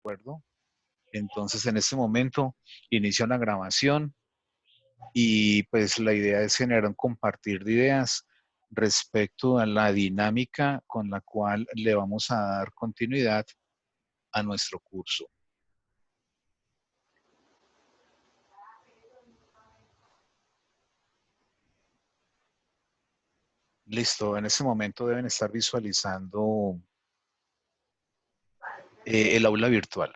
acuerdo. Entonces, en este momento inicio la grabación y pues la idea es generar un compartir de ideas respecto a la dinámica con la cual le vamos a dar continuidad a nuestro curso. Listo, en este momento deben estar visualizando el aula virtual.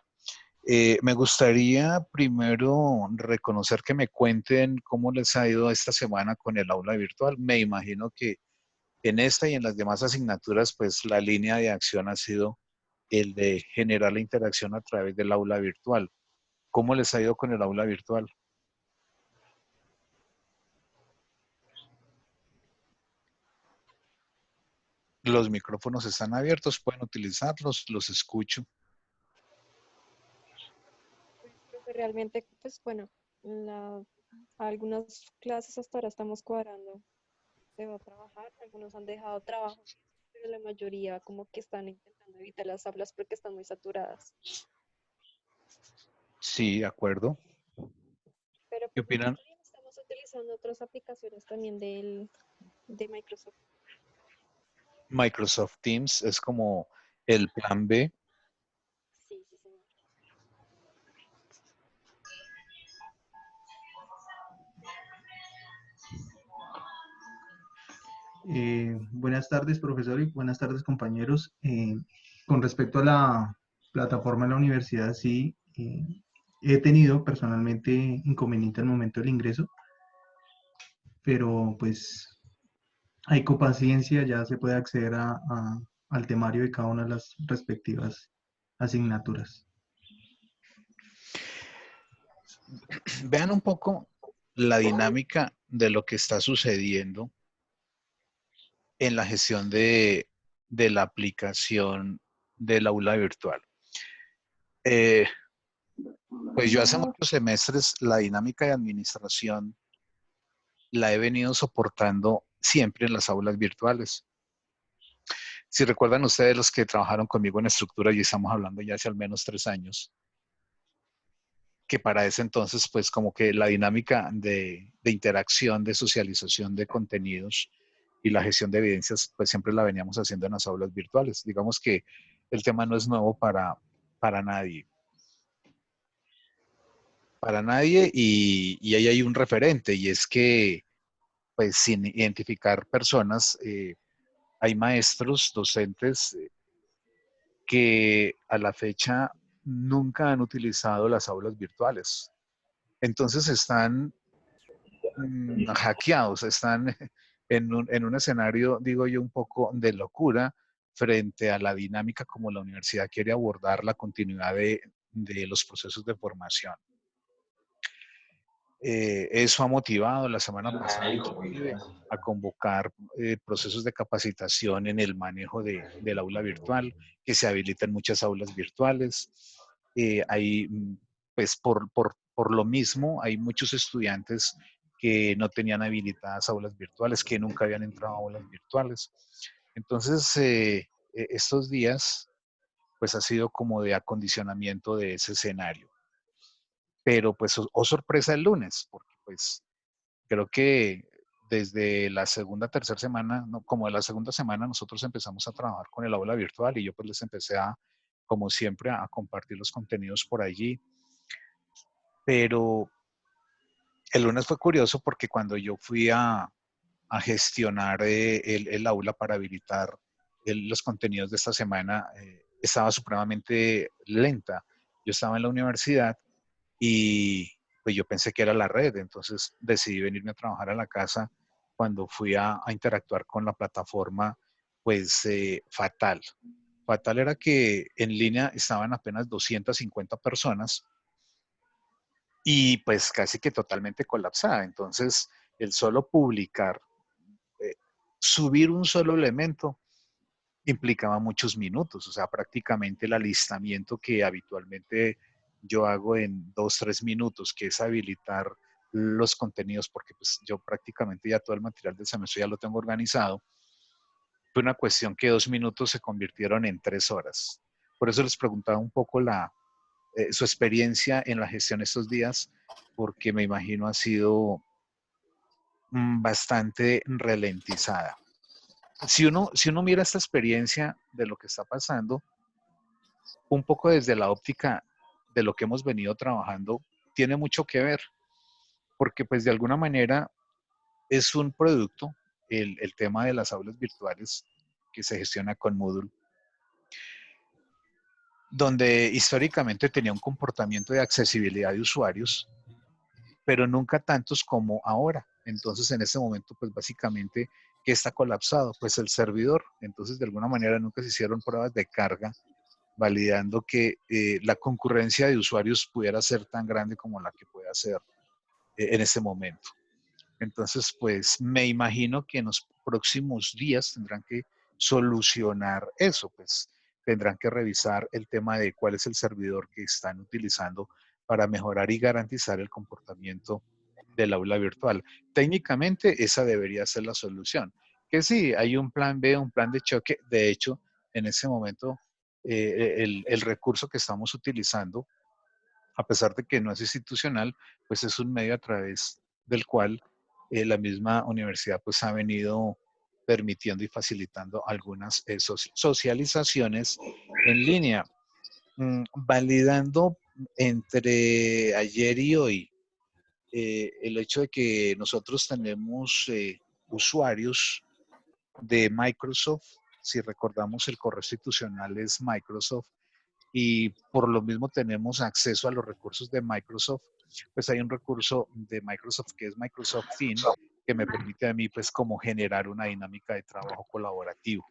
Me gustaría primero reconocer que me cuenten cómo les ha ido esta semana con el aula virtual. Me imagino que en esta y en las demás asignaturas, pues la línea de acción ha sido el de generar la interacción a través del aula virtual. ¿Cómo les ha ido con el aula virtual? Los micrófonos están abiertos, pueden utilizarlos, los escucho. Pues, profe, realmente, pues bueno, la- algunas clases hasta ahora estamos cuadrando. Se va a trabajar, algunos han dejado trabajos, pero la mayoría como que están intentando evitar las aulas porque están muy saturadas. Sí, de acuerdo. Pero ¿Qué pues no, opinan? también estamos utilizando otras aplicaciones también de Microsoft. Microsoft Teams es como el plan B. Sí, sí, señor. Buenas tardes, profesor, y buenas tardes, compañeros. Con respecto a la plataforma de la universidad, sí, he tenido personalmente inconveniente al momento del ingreso, pero pues hay con paciencia, ya se puede acceder al temario de cada una de las respectivas asignaturas. Vean un poco la dinámica de lo que está sucediendo en la gestión de la aplicación del aula virtual. Eh, pues yo hace muchos semestres la dinámica de administración la he venido soportando siempre en las aulas virtuales. Si recuerdan ustedes los que trabajaron conmigo en estructura, y estamos hablando ya hace al menos 3 años, que para ese entonces, pues como que la dinámica de interacción, de socialización de contenidos y la gestión de evidencias, pues siempre la veníamos haciendo en las aulas virtuales. Digamos que el tema no es nuevo para nadie. Para nadie y ahí hay un referente y es que, pues sin identificar personas, hay maestros, docentes que a la fecha nunca han utilizado las aulas virtuales. Entonces están hackeados, están en un escenario, digo yo, un poco de locura frente a la dinámica como la universidad quiere abordar la continuidad de los procesos de formación. Eso ha motivado la semana pasada inclusive a convocar procesos de capacitación en el manejo del aula virtual, que se habiliten muchas aulas virtuales. Hay, pues por lo mismo, hay muchos estudiantes que no tenían habilitadas aulas virtuales, que nunca habían entrado a aulas virtuales. Entonces, estos días, pues ha sido como de acondicionamiento de ese escenario. Pero pues, oh sorpresa el lunes, porque pues creo que desde la segunda, tercera semana, no, como de la segunda semana, nosotros empezamos a trabajar con el aula virtual y yo pues les empecé a, como siempre, a compartir los contenidos por allí. Pero el lunes fue curioso porque cuando yo fui a gestionar el aula para habilitar los contenidos de esta semana, estaba supremamente lenta. Yo estaba en la universidad y pues yo pensé que era la red, entonces decidí venirme a trabajar a la casa cuando fui a interactuar con la plataforma, pues fatal. Fatal era que en línea estaban apenas 250 personas y pues casi que totalmente colapsada. Entonces, el solo publicar, eh, subir un solo elemento implicaba muchos minutos, o sea, prácticamente el alistamiento que habitualmente yo hago en 2, 3 minutos, que es habilitar los contenidos, porque pues yo prácticamente ya todo el material del semestre ya lo tengo organizado, fue una cuestión que 2 minutos se convirtieron en 3 horas. Por eso les preguntaba un poco su experiencia en la gestión estos días, porque me imagino ha sido bastante ralentizada. Si uno mira esta experiencia de lo que está pasando, un poco desde la óptica de lo que hemos venido trabajando, tiene mucho que ver, porque pues de alguna manera es un producto, el tema de las aulas virtuales que se gestiona con Moodle, donde históricamente tenía un comportamiento de accesibilidad de usuarios, pero nunca tantos como ahora. Entonces, en este momento, pues básicamente, ¿qué está colapsado? Pues el servidor. Entonces, de alguna manera, nunca se hicieron pruebas de carga validando que la concurrencia de usuarios pudiera ser tan grande como la que puede ser en este momento. Entonces, pues me imagino que en los próximos días tendrán que solucionar eso, pues tendrán que revisar el tema de cuál es el servidor que están utilizando para mejorar y garantizar el comportamiento del aula virtual. Técnicamente esa debería ser la solución. Que sí, hay un plan B, un plan de choque. De hecho, en ese momento, el recurso que estamos utilizando, a pesar de que no es institucional, pues es un medio a través del cual la misma universidad pues ha venido permitiendo y facilitando algunas socializaciones en línea, validando entre ayer y hoy el hecho de que nosotros tenemos usuarios de Microsoft. Si recordamos, el correo institucional es Microsoft y por lo mismo tenemos acceso a los recursos de Microsoft. Pues hay un recurso de Microsoft que es Microsoft Team, que me permite a mí pues como generar una dinámica de trabajo colaborativo.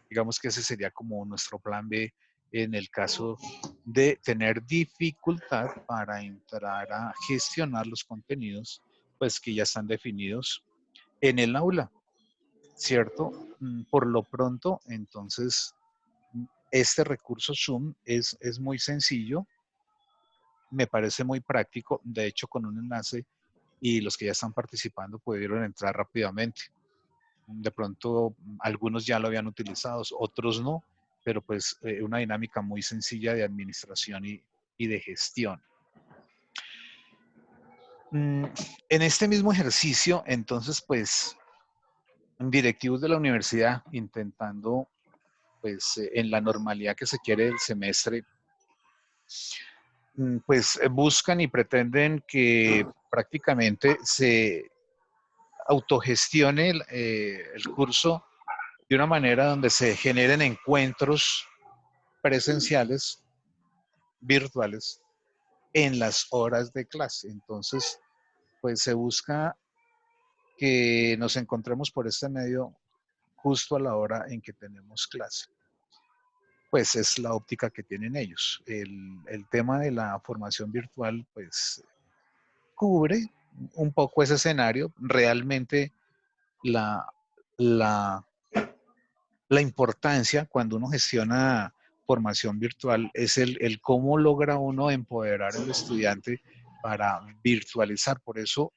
Digamos que ese sería como nuestro plan B en el caso de tener dificultad para entrar a gestionar los contenidos pues que ya están definidos en el aula, ¿cierto? Por lo pronto, entonces, este recurso Zoom es muy sencillo, me parece muy práctico, de hecho con un enlace y los que ya están participando pudieron entrar rápidamente. De pronto algunos ya lo habían utilizado, otros no, pero pues una dinámica muy sencilla de administración y de gestión. En este mismo ejercicio, entonces, pues, directivos de la universidad intentando, pues, en la normalidad que se quiere del semestre, pues buscan y pretenden que prácticamente se autogestione el curso de una manera donde se generen encuentros presenciales, virtuales, en las horas de clase. Entonces, pues se busca que nos encontremos por este medio justo a la hora en que tenemos clase. Pues es la óptica que tienen ellos. El tema de la formación virtual, pues cubre un poco ese escenario. Realmente la, la, la importancia cuando uno gestiona formación virtual es el cómo logra uno empoderar al estudiante para virtualizar. Por eso,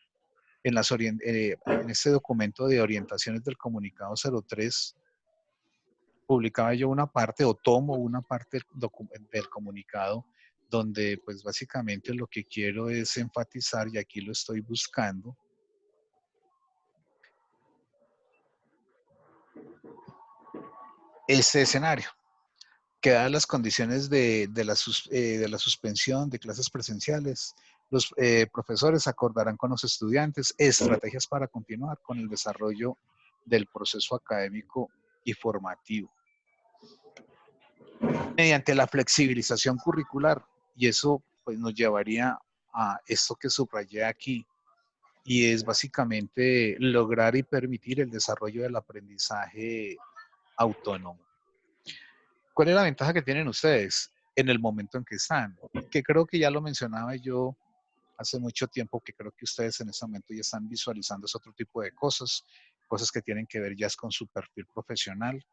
en este documento de orientaciones del comunicado 03, publicaba yo una parte o tomo una parte del comunicado donde pues básicamente lo que quiero es enfatizar, y aquí lo estoy buscando, este escenario, que dadas las condiciones de la suspensión de clases presenciales, los profesores acordarán con los estudiantes estrategias para continuar con el desarrollo del proceso académico y formativo mediante la flexibilización curricular. Y eso pues nos llevaría a esto que subrayé aquí, y es básicamente lograr y permitir el desarrollo del aprendizaje autónomo. ¿Cuál es la ventaja que tienen ustedes en el momento en que están? Que creo que ya lo mencionaba yo hace mucho tiempo, que creo que ustedes en este momento ya están visualizando ese otro tipo de cosas, cosas que tienen que ver ya con su perfil profesional,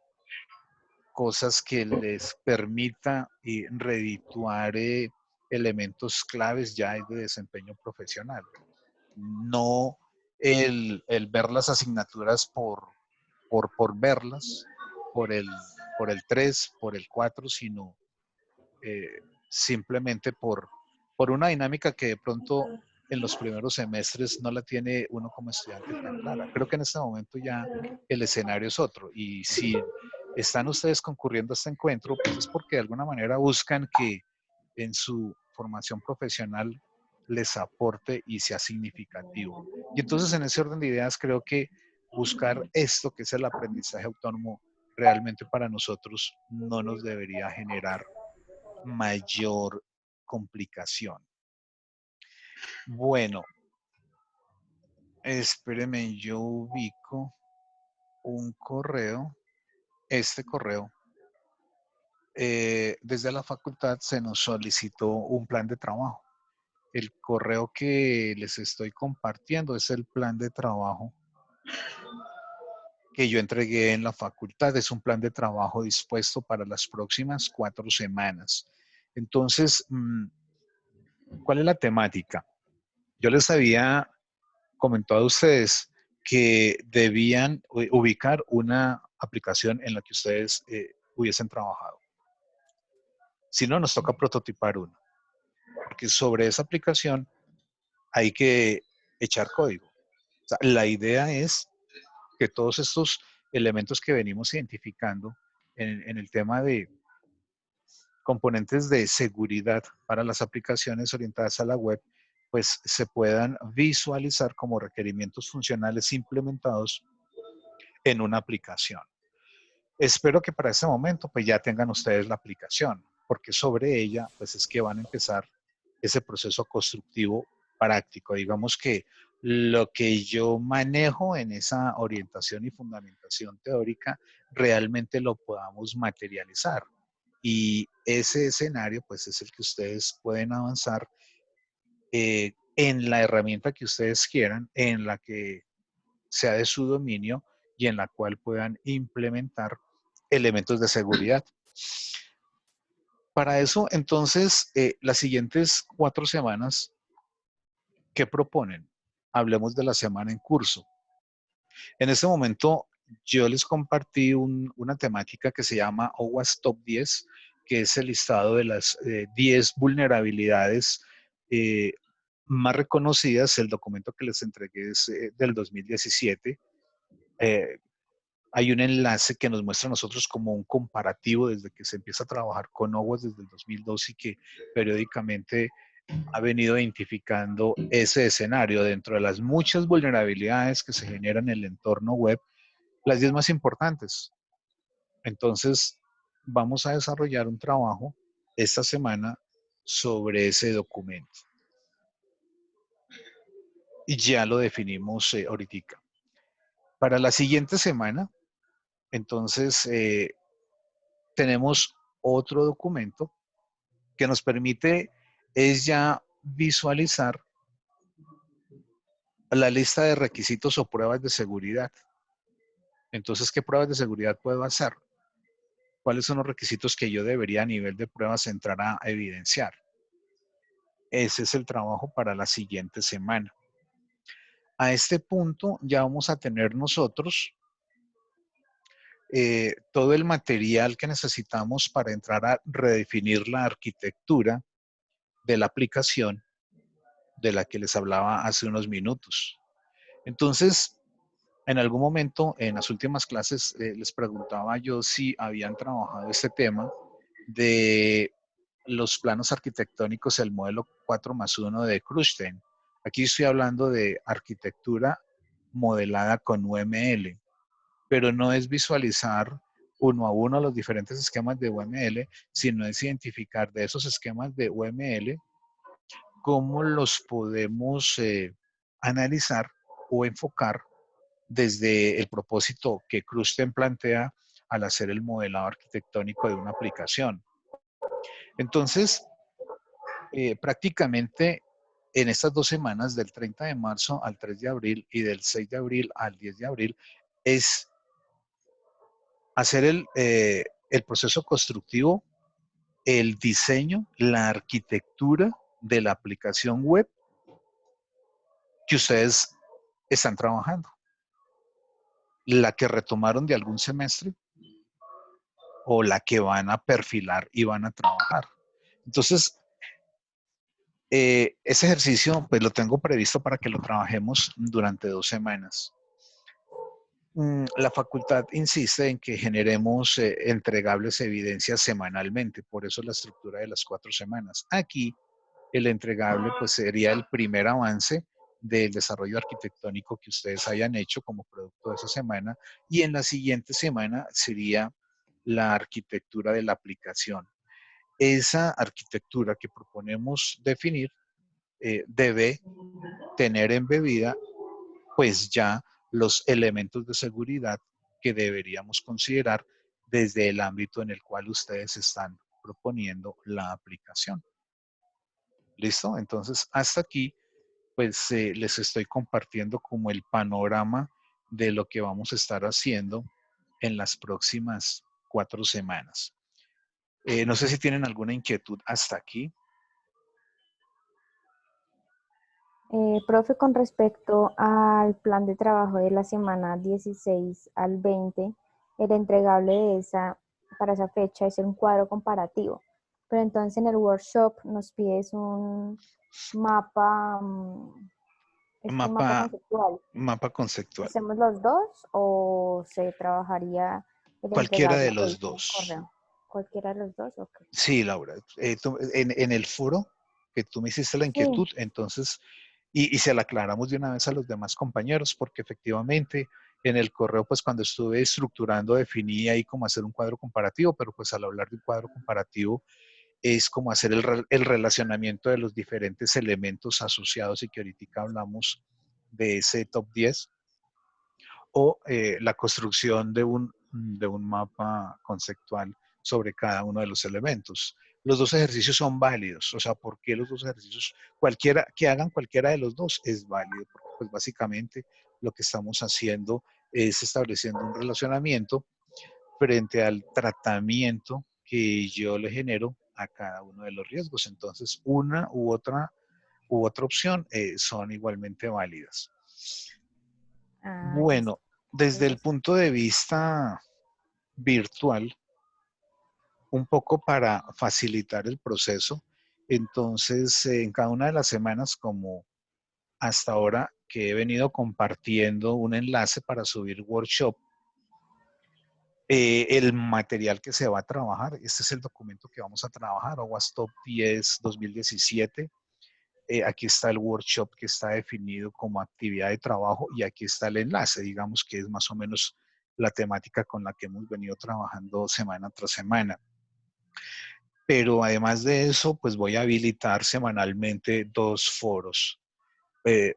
cosas que les permita redituar elementos claves ya de desempeño profesional. No el ver las asignaturas por verlas, por el 3, por el 4, sino simplemente por una dinámica que de pronto en los primeros semestres no la tiene uno como estudiante tan clara. Creo que en este momento ya el escenario es otro y si están ustedes concurriendo a este encuentro, pues es porque de alguna manera buscan que en su formación profesional les aporte y sea significativo. Y entonces en ese orden de ideas creo que buscar esto que es el aprendizaje autónomo realmente para nosotros no nos debería generar mayor complicación. Bueno, espéreme, yo ubico un correo, este correo. Desde la facultad se nos solicitó un plan de trabajo. El correo que les estoy compartiendo es el plan de trabajo que yo entregué en la facultad. Es un plan de trabajo dispuesto para las próximas 4 semanas. Entonces, ¿cuál es la temática? Yo les había comentado a ustedes que debían ubicar una aplicación en la que ustedes hubiesen trabajado. Si no, nos toca prototipar una, porque sobre esa aplicación hay que echar código. O sea, la idea es que todos estos elementos que venimos identificando en el tema de componentes de seguridad para las aplicaciones orientadas a la web, pues se puedan visualizar como requerimientos funcionales implementados en una aplicación. Espero que para ese momento pues ya tengan ustedes la aplicación, porque sobre ella pues es que van a empezar ese proceso constructivo práctico. Digamos que lo que yo manejo en esa orientación y fundamentación teórica realmente lo podamos materializar. Y ese escenario pues es el que ustedes pueden avanzar en la herramienta que ustedes quieran, en la que sea de su dominio y en la cual puedan implementar elementos de seguridad. Para eso, entonces, las siguientes 4 semanas, ¿qué proponen? Hablemos de la semana en curso. En este momento, yo les compartí una temática que se llama OWASP Top 10, que es el listado de las 10 vulnerabilidades más reconocidas. El documento que les entregué es del 2017. Hay un enlace que nos muestra a nosotros como un comparativo desde que se empieza a trabajar con OWASP desde el 2002 y que periódicamente ha venido identificando ese escenario dentro de las muchas vulnerabilidades que se generan en el entorno web, las 10 más importantes. Entonces, vamos a desarrollar un trabajo esta semana sobre ese documento. Y ya lo definimos ahorita. Para la siguiente semana, entonces, tenemos otro documento que nos permite es ya visualizar la lista de requisitos o pruebas de seguridad. Entonces, ¿qué pruebas de seguridad puedo hacer? ¿Cuáles son los requisitos que yo debería a nivel de pruebas entrar a evidenciar? Ese es el trabajo para la siguiente semana. A este punto ya vamos a tener nosotros todo el material que necesitamos para entrar a redefinir la arquitectura de la aplicación de la que les hablaba hace unos minutos. Entonces, en algún momento en las últimas clases les preguntaba yo si habían trabajado este tema de los planos arquitectónicos, el modelo 4+1 de Krustein. Aquí estoy hablando de arquitectura modelada con UML, pero no es visualizar uno a uno los diferentes esquemas de UML, sino es identificar de esos esquemas de UML cómo los podemos analizar o enfocar desde el propósito que Krusten plantea al hacer el modelado arquitectónico de una aplicación. Entonces, prácticamente en estas 2 semanas, del 30 de marzo al 3 de abril y del 6 de abril al 10 de abril, es hacer el proceso constructivo, el diseño, la arquitectura de la aplicación web que ustedes están trabajando. La que retomaron de algún semestre o la que van a perfilar y van a trabajar. Entonces, ese ejercicio pues lo tengo previsto para que lo trabajemos durante 2 semanas. La facultad insiste en que generemos entregables evidencias semanalmente, por eso la estructura de las 4 semanas. Aquí el entregable pues sería el primer avance del desarrollo arquitectónico que ustedes hayan hecho como producto de esa semana, y en la siguiente semana sería la arquitectura de la aplicación. Esa arquitectura que proponemos definir debe tener embebida pues ya los elementos de seguridad que deberíamos considerar desde el ámbito en el cual ustedes están proponiendo la aplicación. ¿Listo? Entonces, hasta aquí, pues les estoy compartiendo como el panorama de lo que vamos a estar haciendo en las próximas 4 semanas. No sé si tienen alguna inquietud hasta aquí. Profe, con respecto al plan de trabajo de la semana 16 al 20, el entregable para esa fecha es un cuadro comparativo. Pero entonces en el workshop nos pides un mapa, es un mapa Mapa, conceptual. mapa conceptual. ¿Hacemos los dos o se trabajaría el Cualquiera entregable de que los dice en el dos. correo? ¿Cualquiera de los dos? Ok. Sí, Laura. En el foro que tú me hiciste la Sí, inquietud, entonces, y se la aclaramos de una vez a los demás compañeros, porque efectivamente en el correo, pues cuando estuve estructurando, definí ahí cómo hacer un cuadro comparativo, pero pues al hablar de un cuadro comparativo es como hacer el relacionamiento de los diferentes elementos asociados y que ahorita hablamos de ese top 10 o la construcción de un mapa conceptual sobre cada uno de los elementos. Los dos ejercicios son válidos, o sea, ¿por qué los dos ejercicios? Cualquiera, que hagan cualquiera de los dos es válido, porque pues básicamente lo que estamos haciendo es estableciendo un relacionamiento frente al tratamiento que yo le genero a cada uno de los riesgos. Entonces, una u otra opción son igualmente válidas. listo. Bueno, desde el Entonces, punto de vista virtual, un poco para facilitar el proceso, entonces en cada una de las semanas, como hasta ahora que he venido compartiendo un enlace para subir workshop, el material que se va a trabajar, este es el documento que vamos a trabajar, OWASP Top 10 2017. Aquí está el workshop que está definido como actividad de trabajo y aquí está el enlace, digamos que es más o menos la temática con la que hemos venido trabajando semana tras semana. Pero además de eso, pues voy a habilitar semanalmente 2 foros. Eh,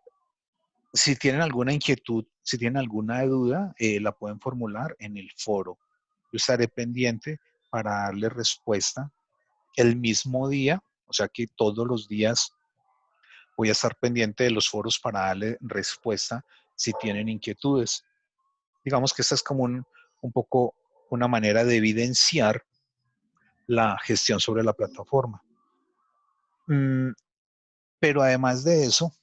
si tienen alguna inquietud, si tienen alguna duda, la pueden formular en el foro. Yo estaré pendiente para darle respuesta el mismo día, o sea que todos los días voy a estar pendiente de los foros para darle respuesta si tienen inquietudes. Digamos que esta es como un poco una manera de evidenciar la gestión sobre la plataforma. Pero además de eso,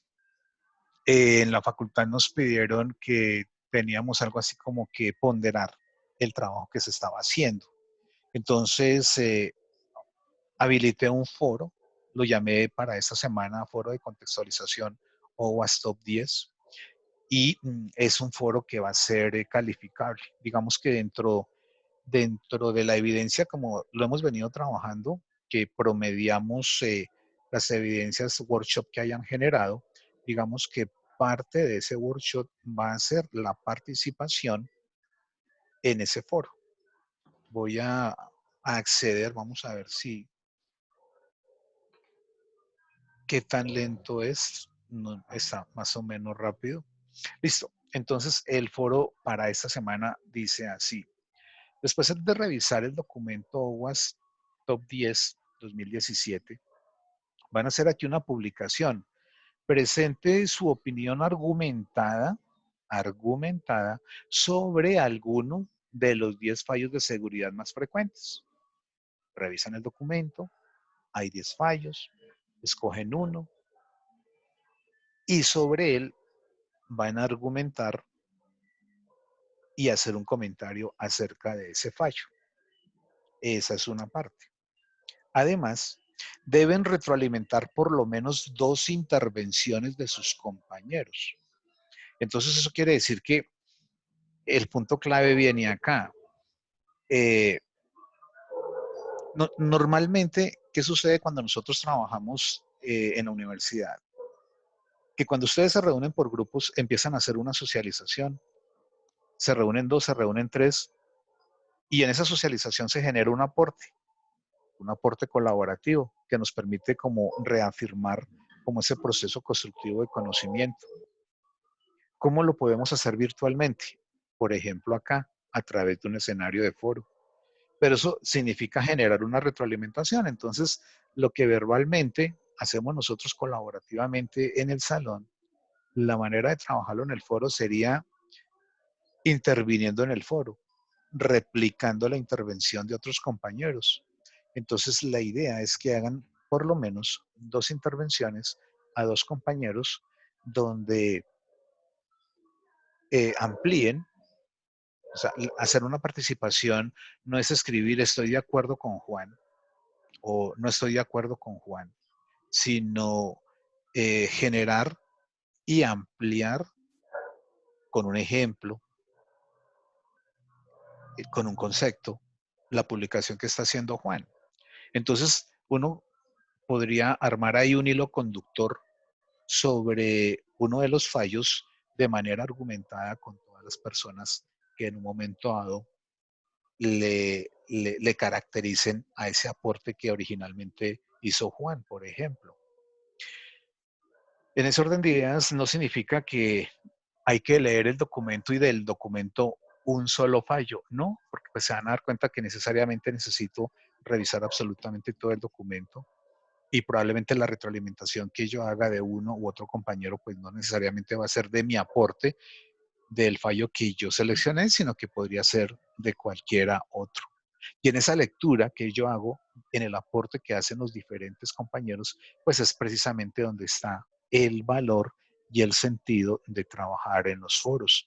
en la facultad nos pidieron que teníamos algo así como que ponderar el trabajo que se estaba haciendo. Entonces, habilité un foro, lo llamé para esta semana Foro de Contextualización OWASP Top 10, y es un foro que va a ser calificable. Digamos que dentro de la evidencia, como lo hemos venido trabajando, que promediamos las evidencias workshop que hayan generado, digamos que parte de ese workshop va a ser la participación en ese foro. Voy a acceder, vamos a ver si qué tan lento es. No, está más o menos rápido. Listo. Entonces, el foro para esta semana dice así. Después de revisar el documento OWASP Top 10 2017, van a hacer aquí una publicación. Presente su opinión argumentada sobre alguno de los 10 fallos de seguridad más frecuentes. Revisan el documento, hay 10 fallos, escogen uno y sobre él van a argumentar y hacer un comentario acerca de ese fallo. Esa es una parte. Además, deben retroalimentar por lo menos 2 intervenciones de sus compañeros. Entonces eso quiere decir que el punto clave viene acá. Normalmente, ¿qué sucede cuando nosotros trabajamos en la universidad? Que cuando ustedes se reúnen por grupos, empiezan a hacer una socialización. Se reúnen 2, se reúnen 3, y en esa socialización se genera un aporte colaborativo que nos permite como reafirmar como ese proceso constructivo de conocimiento. ¿Cómo lo podemos hacer virtualmente? Por ejemplo, acá, a través de un escenario de foro. Pero eso significa generar una retroalimentación. Entonces, lo que verbalmente hacemos nosotros colaborativamente en el salón, la manera de trabajarlo en el foro sería interviniendo en el foro, replicando la intervención de otros compañeros. Entonces, la idea es que hagan por lo menos 2 intervenciones a 2 compañeros donde amplíen. O sea, hacer una participación no es escribir estoy de acuerdo con Juan o no estoy de acuerdo con Juan, sino generar y ampliar con un ejemplo, con un concepto, la publicación que está haciendo Juan. Entonces, uno podría armar ahí un hilo conductor sobre uno de los fallos de manera argumentada con todas las personas que en un momento dado le caractericen a ese aporte que originalmente hizo Juan, por ejemplo. En ese orden de ideas no significa que hay que leer el documento y del documento un solo fallo, no, porque pues se van a dar cuenta que necesariamente necesito revisar absolutamente todo el documento y probablemente la retroalimentación que yo haga de uno u otro compañero pues no necesariamente va a ser de mi aporte del fallo que yo seleccioné, sino que podría ser de cualquiera otro. Y en esa lectura que yo hago, en el aporte que hacen los diferentes compañeros, pues es precisamente donde está el valor y el sentido de trabajar en los foros.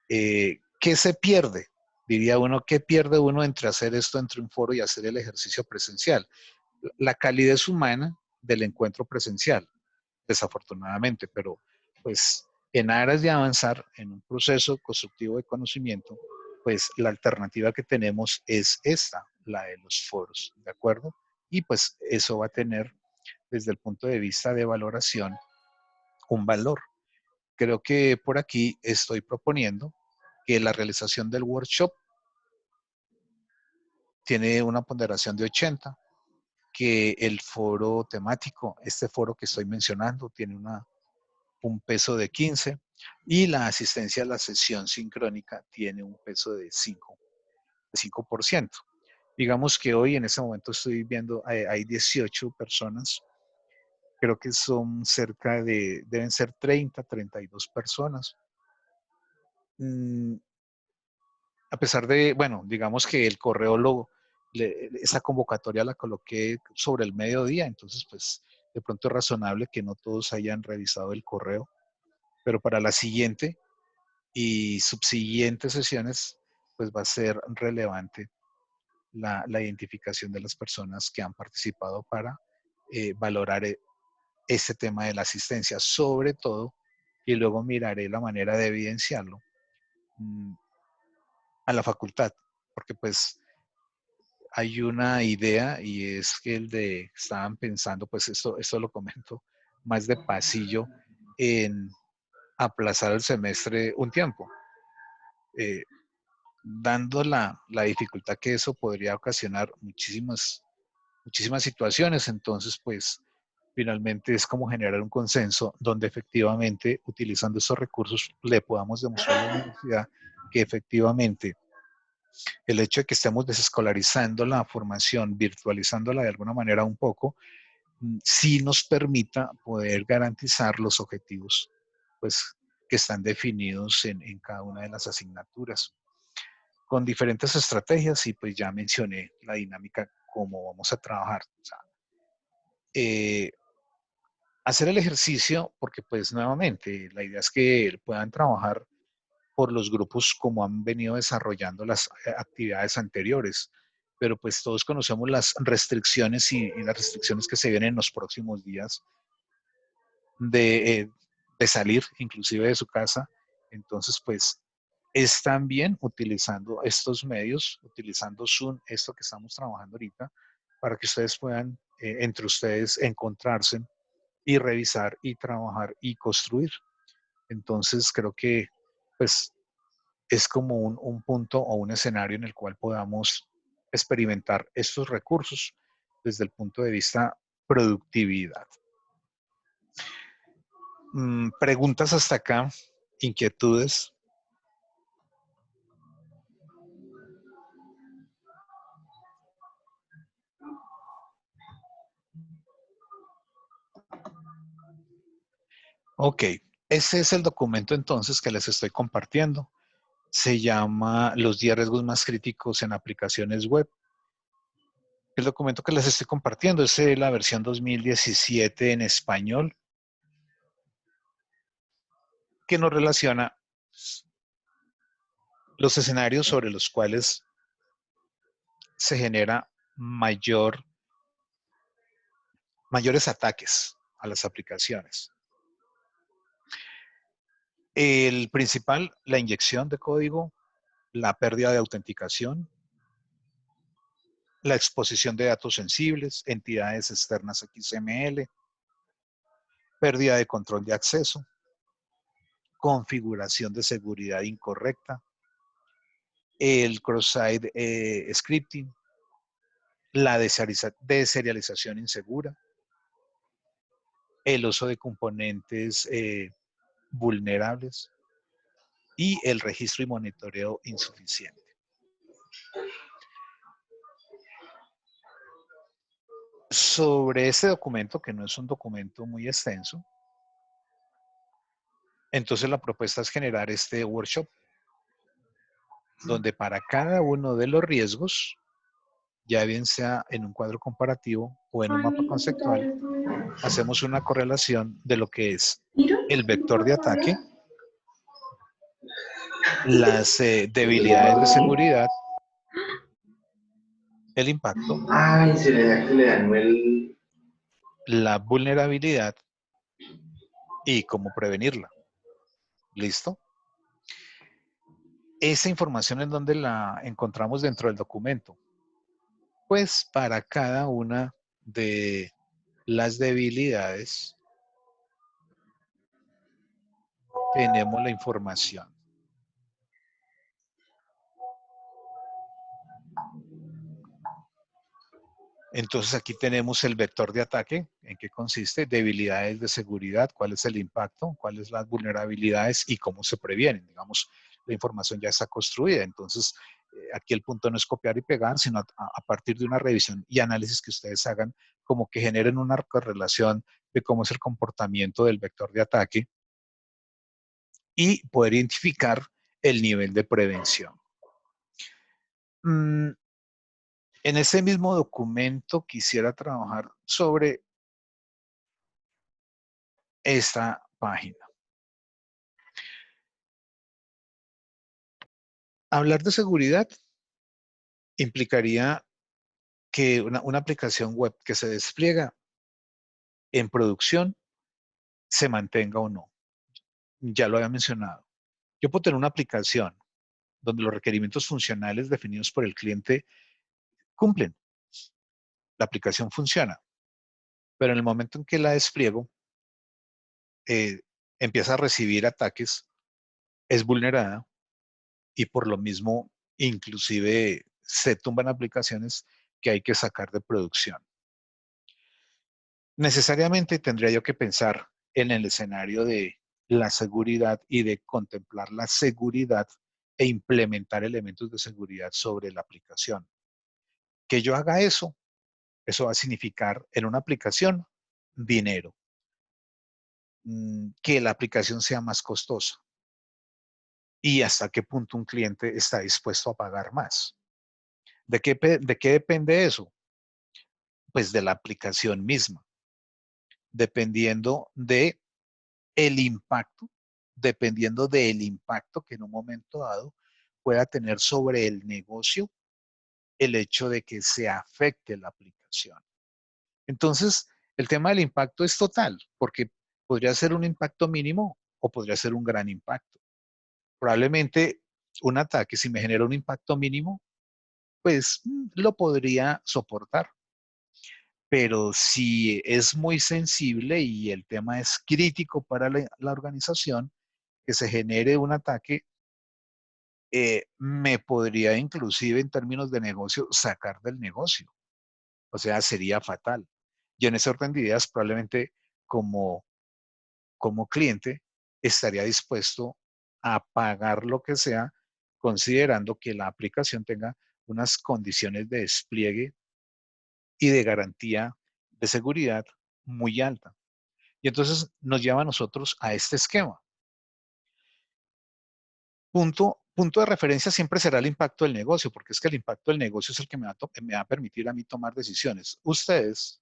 ¿Qué se pierde? Diría uno, ¿qué pierde uno entre hacer esto entre un foro y hacer el ejercicio presencial? La calidez humana del encuentro presencial, desafortunadamente, pero pues en aras de avanzar en un proceso constructivo de conocimiento, pues la alternativa que tenemos es esta, la de los foros, ¿de acuerdo? Y pues eso va a tener desde el punto de vista de valoración un valor. Creo que por aquí estoy proponiendo que la realización del workshop tiene una ponderación de 80, que el foro temático, este foro que estoy mencionando, tiene un peso de 15 y la asistencia a la sesión sincrónica tiene un peso de 5%. Digamos que hoy en este momento estoy viendo, hay 18 personas, creo que son cerca de, deben ser 30, 32 personas. A pesar de, bueno, digamos que el correo esa convocatoria la coloqué sobre el mediodía, entonces pues de pronto es razonable que no todos hayan revisado el correo, pero para la siguiente y subsiguientes sesiones, pues va a ser relevante la identificación de las personas que han participado para valorar este tema de la asistencia, sobre todo, y luego miraré la manera de evidenciarlo a la facultad, porque pues hay una idea y es que estaban pensando, pues esto lo comento más de pasillo, en aplazar el semestre un tiempo. Dando la dificultad que eso podría ocasionar muchísimas situaciones. Entonces, pues, finalmente es como generar un consenso donde efectivamente, utilizando esos recursos, le podamos demostrar a la universidad que efectivamente el hecho de que estemos desescolarizando la formación, virtualizándola de alguna manera un poco, sí nos permita poder garantizar los objetivos, pues, que están definidos en cada una de las asignaturas con diferentes estrategias y pues ya mencioné la dinámica, cómo vamos a trabajar. O sea, hacer el ejercicio, porque pues nuevamente la idea es que puedan trabajar por los grupos como han venido desarrollando las actividades anteriores. pero pues todos conocemos las restricciones y las restricciones que se vienen en los próximos días de salir inclusive de su casa. Entonces, pues es también utilizando estos medios, utilizando Zoom, esto que estamos trabajando ahorita, para que ustedes puedan, entre ustedes, encontrarse y revisar y trabajar y construir. Entonces, creo que pues es como un punto o un escenario en el cual podamos experimentar estos recursos desde el punto de vista productividad. Preguntas hasta acá, inquietudes. Ok, ese es el documento entonces que les estoy compartiendo. Se llama Los 10 riesgos más críticos en aplicaciones web. El documento que les estoy compartiendo es la versión 2017 en español, que nos relaciona los escenarios sobre los cuales se genera mayores ataques a las aplicaciones. El principal, la inyección de código, la pérdida de autenticación, la exposición de datos sensibles, entidades externas XML, pérdida de control de acceso, configuración de seguridad incorrecta, el cross-site scripting, la deserialización insegura, el uso de componentes vulnerables y el registro y monitoreo insuficiente. Sobre este documento, que no es un documento muy extenso, entonces la propuesta es generar este workshop donde para cada uno de los riesgos, ya bien sea en un cuadro comparativo o en un mapa conceptual, hacemos una correlación de lo que es el vector de ataque, las debilidades de seguridad, el impacto, Ay, se le dañó el... la vulnerabilidad y cómo prevenirla. ¿Listo? Esa información en donde la encontramos dentro del documento. Pues para cada una de las debilidades tenemos la información. Entonces aquí tenemos el vector de ataque, en qué consiste, debilidades de seguridad, cuál es el impacto, cuáles las vulnerabilidades y cómo se previenen. Digamos, la información ya está construida. Entonces, aquí el punto no es copiar y pegar, sino a partir de una revisión y análisis que ustedes hagan, como que generen una correlación de cómo es el comportamiento del vector de ataque y poder identificar el nivel de prevención. En ese mismo documento quisiera trabajar sobre esta página. Hablar de seguridad implicaría que una aplicación web que se despliega en producción se mantenga o no. Ya lo había mencionado. Yo puedo tener una aplicación donde los requerimientos funcionales definidos por el cliente cumplen. La aplicación funciona, pero en el momento en que la despliego, empieza a recibir ataques, es vulnerada y por lo mismo inclusive se tumban aplicaciones que hay que sacar de producción. Necesariamente tendría yo que pensar en el escenario de la seguridad y de contemplar la seguridad e implementar elementos de seguridad sobre la aplicación. Que yo haga eso va a significar en una aplicación dinero. Que la aplicación sea más costosa. Y hasta qué punto un cliente está dispuesto a pagar más. ¿De qué depende eso? Pues de la aplicación misma, dependiendo de el impacto, dependiendo del impacto que en un momento dado pueda tener sobre el negocio el hecho de que se afecte la aplicación. Entonces, el tema del impacto es total, porque podría ser un impacto mínimo o podría ser un gran impacto. Probablemente un ataque, si me genera un impacto mínimo, pues lo podría soportar. Pero si es muy sensible y el tema es crítico para la organización, que se genere un ataque, me podría inclusive en términos de negocio sacar del negocio. O sea, sería fatal. Y en ese orden de ideas, probablemente como, como cliente, estaría dispuesto a pagar lo que sea, considerando que la aplicación tenga unas condiciones de despliegue y de garantía de seguridad muy alta. Y entonces nos lleva a nosotros a este esquema. Punto de referencia siempre será el impacto del negocio, porque es que el impacto del negocio es el que me va a permitir a mí tomar decisiones. Ustedes,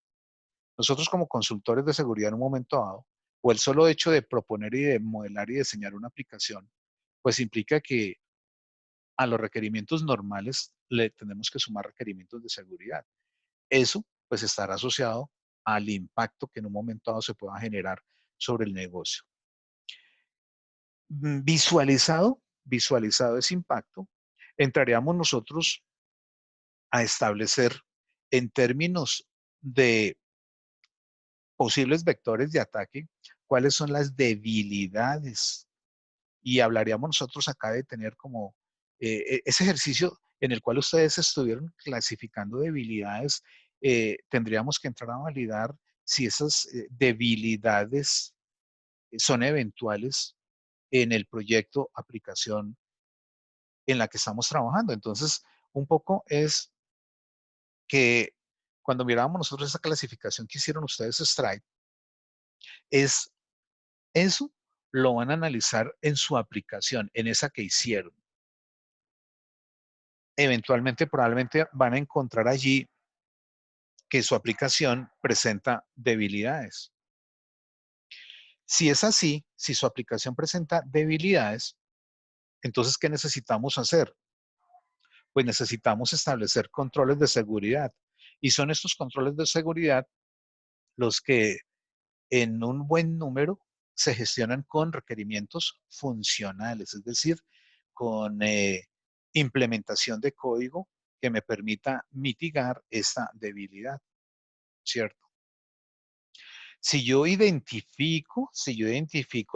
nosotros como consultores de seguridad en un momento dado, o el solo hecho de proponer y de modelar y diseñar una aplicación, pues implica que a los requerimientos normales le tenemos que sumar requerimientos de seguridad. Eso pues estará asociado al impacto que en un momento dado se pueda generar sobre el negocio. Visualizado ese impacto, entraríamos nosotros a establecer en términos de posibles vectores de ataque, cuáles son las debilidades. Y hablaríamos nosotros acá de tener como ese ejercicio en el cual ustedes estuvieron clasificando debilidades, tendríamos que entrar a validar si esas debilidades son eventuales en el proyecto, aplicación en la que estamos trabajando. Entonces, un poco es que cuando mirábamos nosotros esa clasificación que hicieron ustedes, Stripe, es eso lo van a analizar en su aplicación, en esa que hicieron. Eventualmente, probablemente van a encontrar allí que su aplicación presenta debilidades. Si es así, si su aplicación presenta debilidades, entonces, ¿qué necesitamos hacer? Pues necesitamos establecer controles de seguridad. Y son estos controles de seguridad los que en un buen número se gestionan con requerimientos funcionales, es decir, con implementación de código que me permita mitigar esta debilidad, ¿cierto? Si yo identifico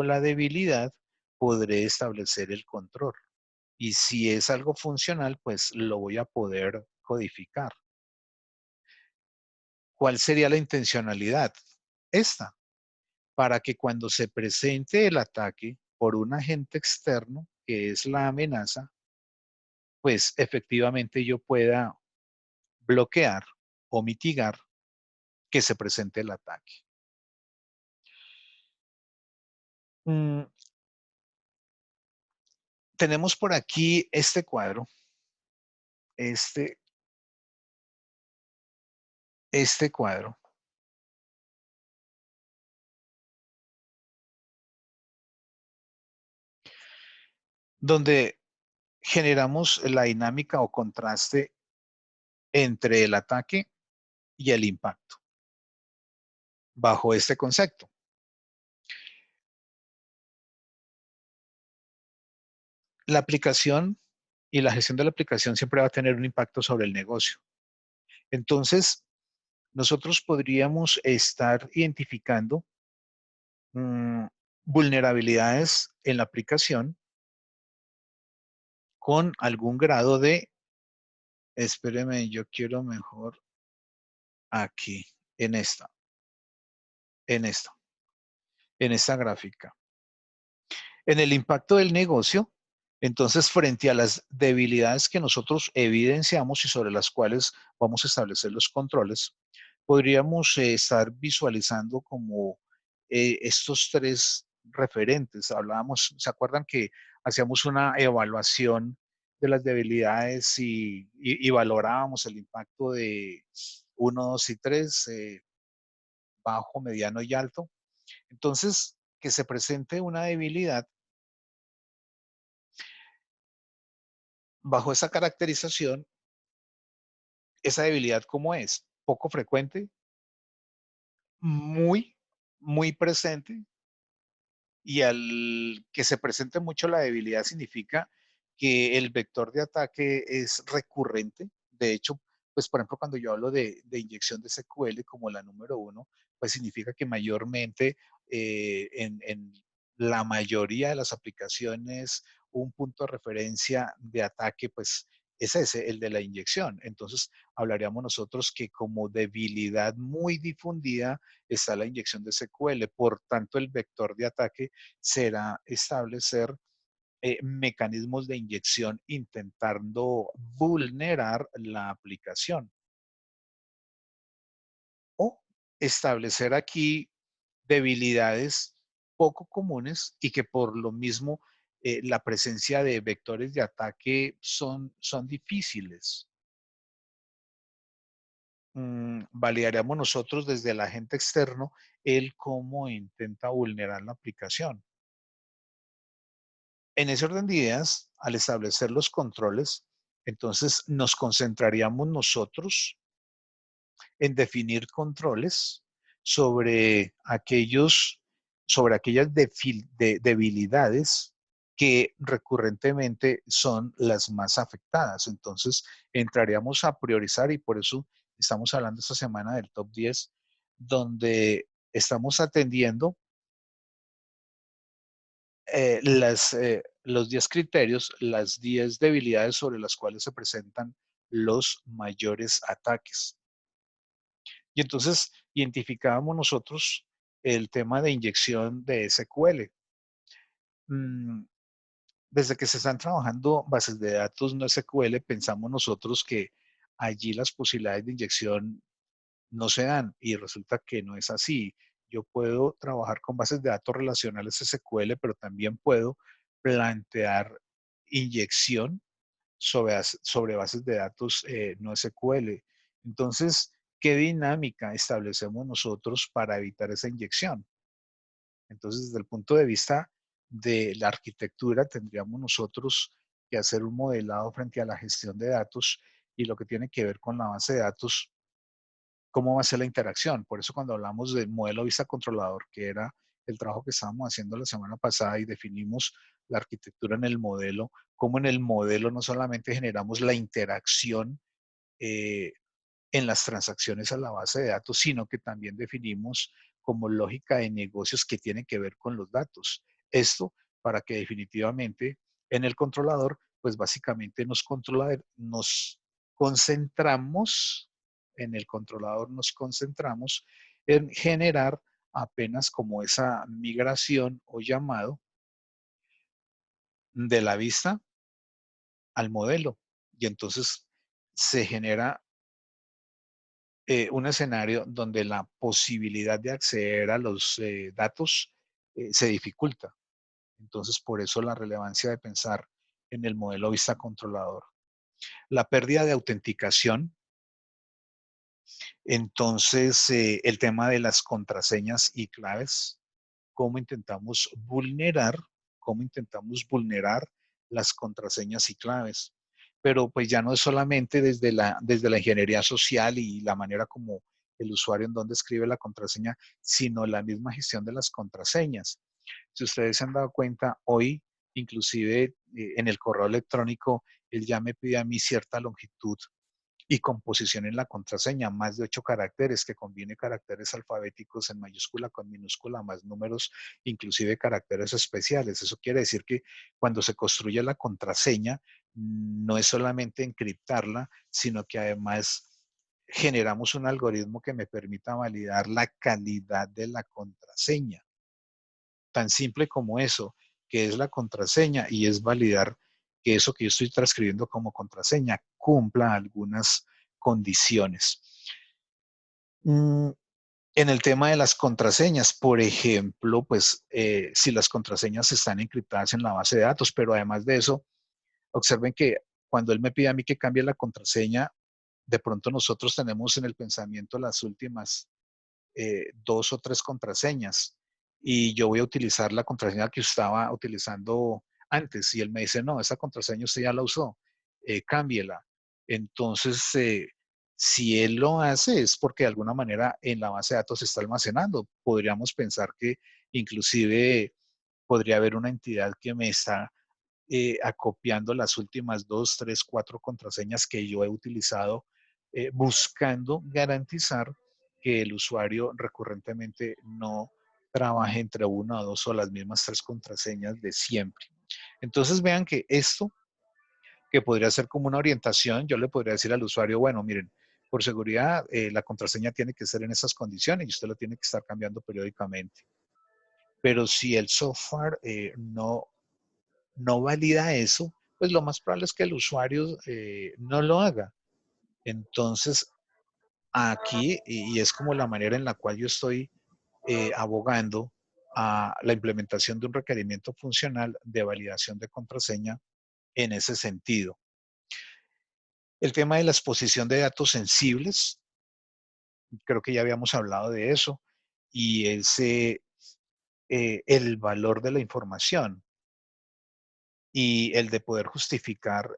la debilidad, podré establecer el control. Y si es algo funcional, pues lo voy a poder codificar. ¿Cuál sería la intencionalidad? Esta, para que cuando se presente el ataque por un agente externo, que es la amenaza, pues efectivamente yo pueda bloquear o mitigar que se presente el ataque. Mm, tenemos por aquí este cuadro, este, este cuadro, donde generamos la dinámica o contraste entre el ataque y el impacto, bajo este concepto. La aplicación y la gestión de la aplicación siempre va a tener un impacto sobre el negocio. Entonces, nosotros podríamos estar identificando mmm, vulnerabilidades en la aplicación con algún grado de, espéreme, yo quiero mejor aquí, en esta, en esta, en esta gráfica. En el impacto del negocio, entonces, frente a las debilidades que nosotros evidenciamos y sobre las cuales vamos a establecer los controles, podríamos estar visualizando como estos tres referentes. Hablábamos, ¿se acuerdan que hacíamos una evaluación de las debilidades y valorábamos el impacto de 1, 2 y 3, bajo, mediano y alto? Entonces, que se presente una debilidad bajo esa caracterización esa debilidad, ¿cómo es? Poco frecuente, muy, muy presente, y al que se presente mucho la debilidad significa que el vector de ataque es recurrente. De hecho, pues por ejemplo, cuando yo hablo de inyección de SQL como la número uno, pues significa que mayormente en la mayoría de las aplicaciones, un punto de referencia de ataque, pues es ese, el de la inyección. Entonces, hablaríamos nosotros que como debilidad muy difundida está la inyección de SQL. Por tanto, el vector de ataque será establecer mecanismos de inyección intentando vulnerar la aplicación o establecer aquí debilidades poco comunes y que por lo mismo la presencia de vectores de ataque son difíciles. Validaríamos nosotros desde el agente externo el cómo intenta vulnerar la aplicación. En ese orden de ideas, al establecer los controles, entonces nos concentraríamos nosotros en definir controles sobre sobre aquellas debilidades que recurrentemente son las más afectadas. Entonces, entraríamos a priorizar y por eso estamos hablando esta semana del top 10, donde estamos atendiendo los 10 criterios, las 10 debilidades sobre las cuales se presentan los mayores ataques. Y entonces identificábamos nosotros el tema de inyección de SQL. Mm, Desde que se están trabajando bases de datos no SQL, pensamos nosotros que allí las posibilidades de inyección no se dan y resulta que no es así. Yo puedo trabajar con bases de datos relacionales SQL, pero también puedo plantear inyección sobre bases de datos no SQL. Entonces, ¿qué dinámica establecemos nosotros para evitar esa inyección? Entonces, desde el punto de vista de la arquitectura, tendríamos nosotros que hacer un modelado frente a la gestión de datos y lo que tiene que ver con la base de datos, cómo va a ser la interacción. Por eso cuando hablamos del modelo vista controlador, que era el trabajo que estábamos haciendo la semana pasada y definimos la arquitectura en el modelo, cómo en el modelo no solamente generamos la interacción eh, en las transacciones a la base de datos, sino que también definimos como lógica de negocios que tienen que ver con los datos. Esto para que definitivamente en el controlador, pues básicamente nos concentramos, en el controlador nos concentramos en generar apenas como esa migración o llamado de la vista al modelo. Y entonces se genera un escenario donde la posibilidad de acceder a los datos se dificulta. Entonces, por eso la relevancia de pensar en el modelo vista controlador. La pérdida de autenticación, entonces el tema de las contraseñas y claves, cómo intentamos vulnerar, cómo intentamos vulnerar las contraseñas y claves. Pero pues ya no es solamente desde la ingeniería social y la manera como el usuario en donde escribe la contraseña, sino la misma gestión de las contraseñas. Si ustedes se han dado cuenta, hoy, inclusive en el correo electrónico, él ya me pide a mí cierta longitud y composición en la contraseña, más de 8 caracteres, que combine caracteres alfabéticos en mayúscula con minúscula, más números, inclusive caracteres especiales. Eso quiere decir que cuando se construye la contraseña, no es solamente encriptarla, sino que además generamos un algoritmo que me permita validar la calidad de la contraseña. Tan simple como eso, que es la contraseña y es validar que eso que yo estoy transcribiendo como contraseña cumpla algunas condiciones. En el tema de las contraseñas, por ejemplo, pues si las contraseñas están encriptadas en la base de datos, pero además de eso, observen que cuando él me pide a mí que cambie la contraseña, de pronto nosotros tenemos en el pensamiento las últimas 2 o 3 contraseñas y yo voy a utilizar la contraseña que estaba utilizando antes y él me dice, no, esa contraseña usted ya la usó, cámbiela. Entonces Si él lo hace es porque de alguna manera en la base de datos se está almacenando. Podríamos pensar que inclusive podría haber una entidad que me está acopiando las últimas 2, 3, 4 contraseñas que yo he utilizado, buscando garantizar que el usuario recurrentemente no trabaje entre una o dos o las mismas 3 contraseñas de siempre. Entonces vean que esto, que podría ser como una orientación, yo le podría decir al usuario, bueno, miren, por seguridad, la contraseña tiene que ser en esas condiciones y usted lo tiene que estar cambiando periódicamente. Pero si el software no valida eso, pues lo más probable es que el usuario no lo haga. Entonces, aquí, y es como la manera en la cual yo estoy abogando a la implementación de un requerimiento funcional de validación de contraseña en ese sentido. El tema de la exposición de datos sensibles, creo que ya habíamos hablado de eso, y el valor de la información y el de poder justificar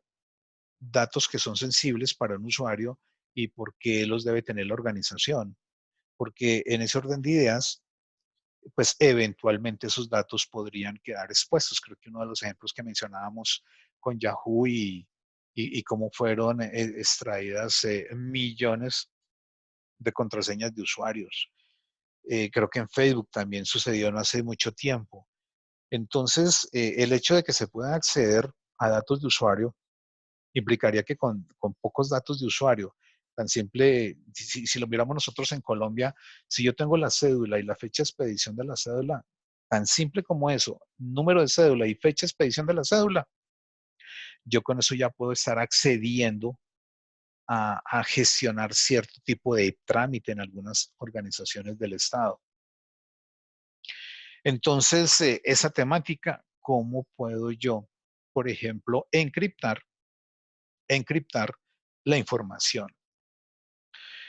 datos que son sensibles para un usuario y por qué los debe tener la organización. Porque en ese orden de ideas, pues eventualmente esos datos podrían quedar expuestos. Creo que uno de los ejemplos que mencionábamos con Yahoo y cómo fueron extraídas millones de contraseñas de usuarios. Creo que en Facebook también sucedió no hace mucho tiempo. Entonces, el hecho de que se pueda acceder a datos de usuario implicaría que con pocos datos de usuario, tan simple, si lo miramos nosotros en Colombia, si yo tengo la cédula y la fecha de expedición de la cédula, tan simple como eso, número de cédula y fecha de expedición de la cédula, yo con eso ya puedo estar accediendo a gestionar cierto tipo de trámite en algunas organizaciones del Estado. Entonces, esa temática, ¿cómo puedo yo, por ejemplo, encriptar la información?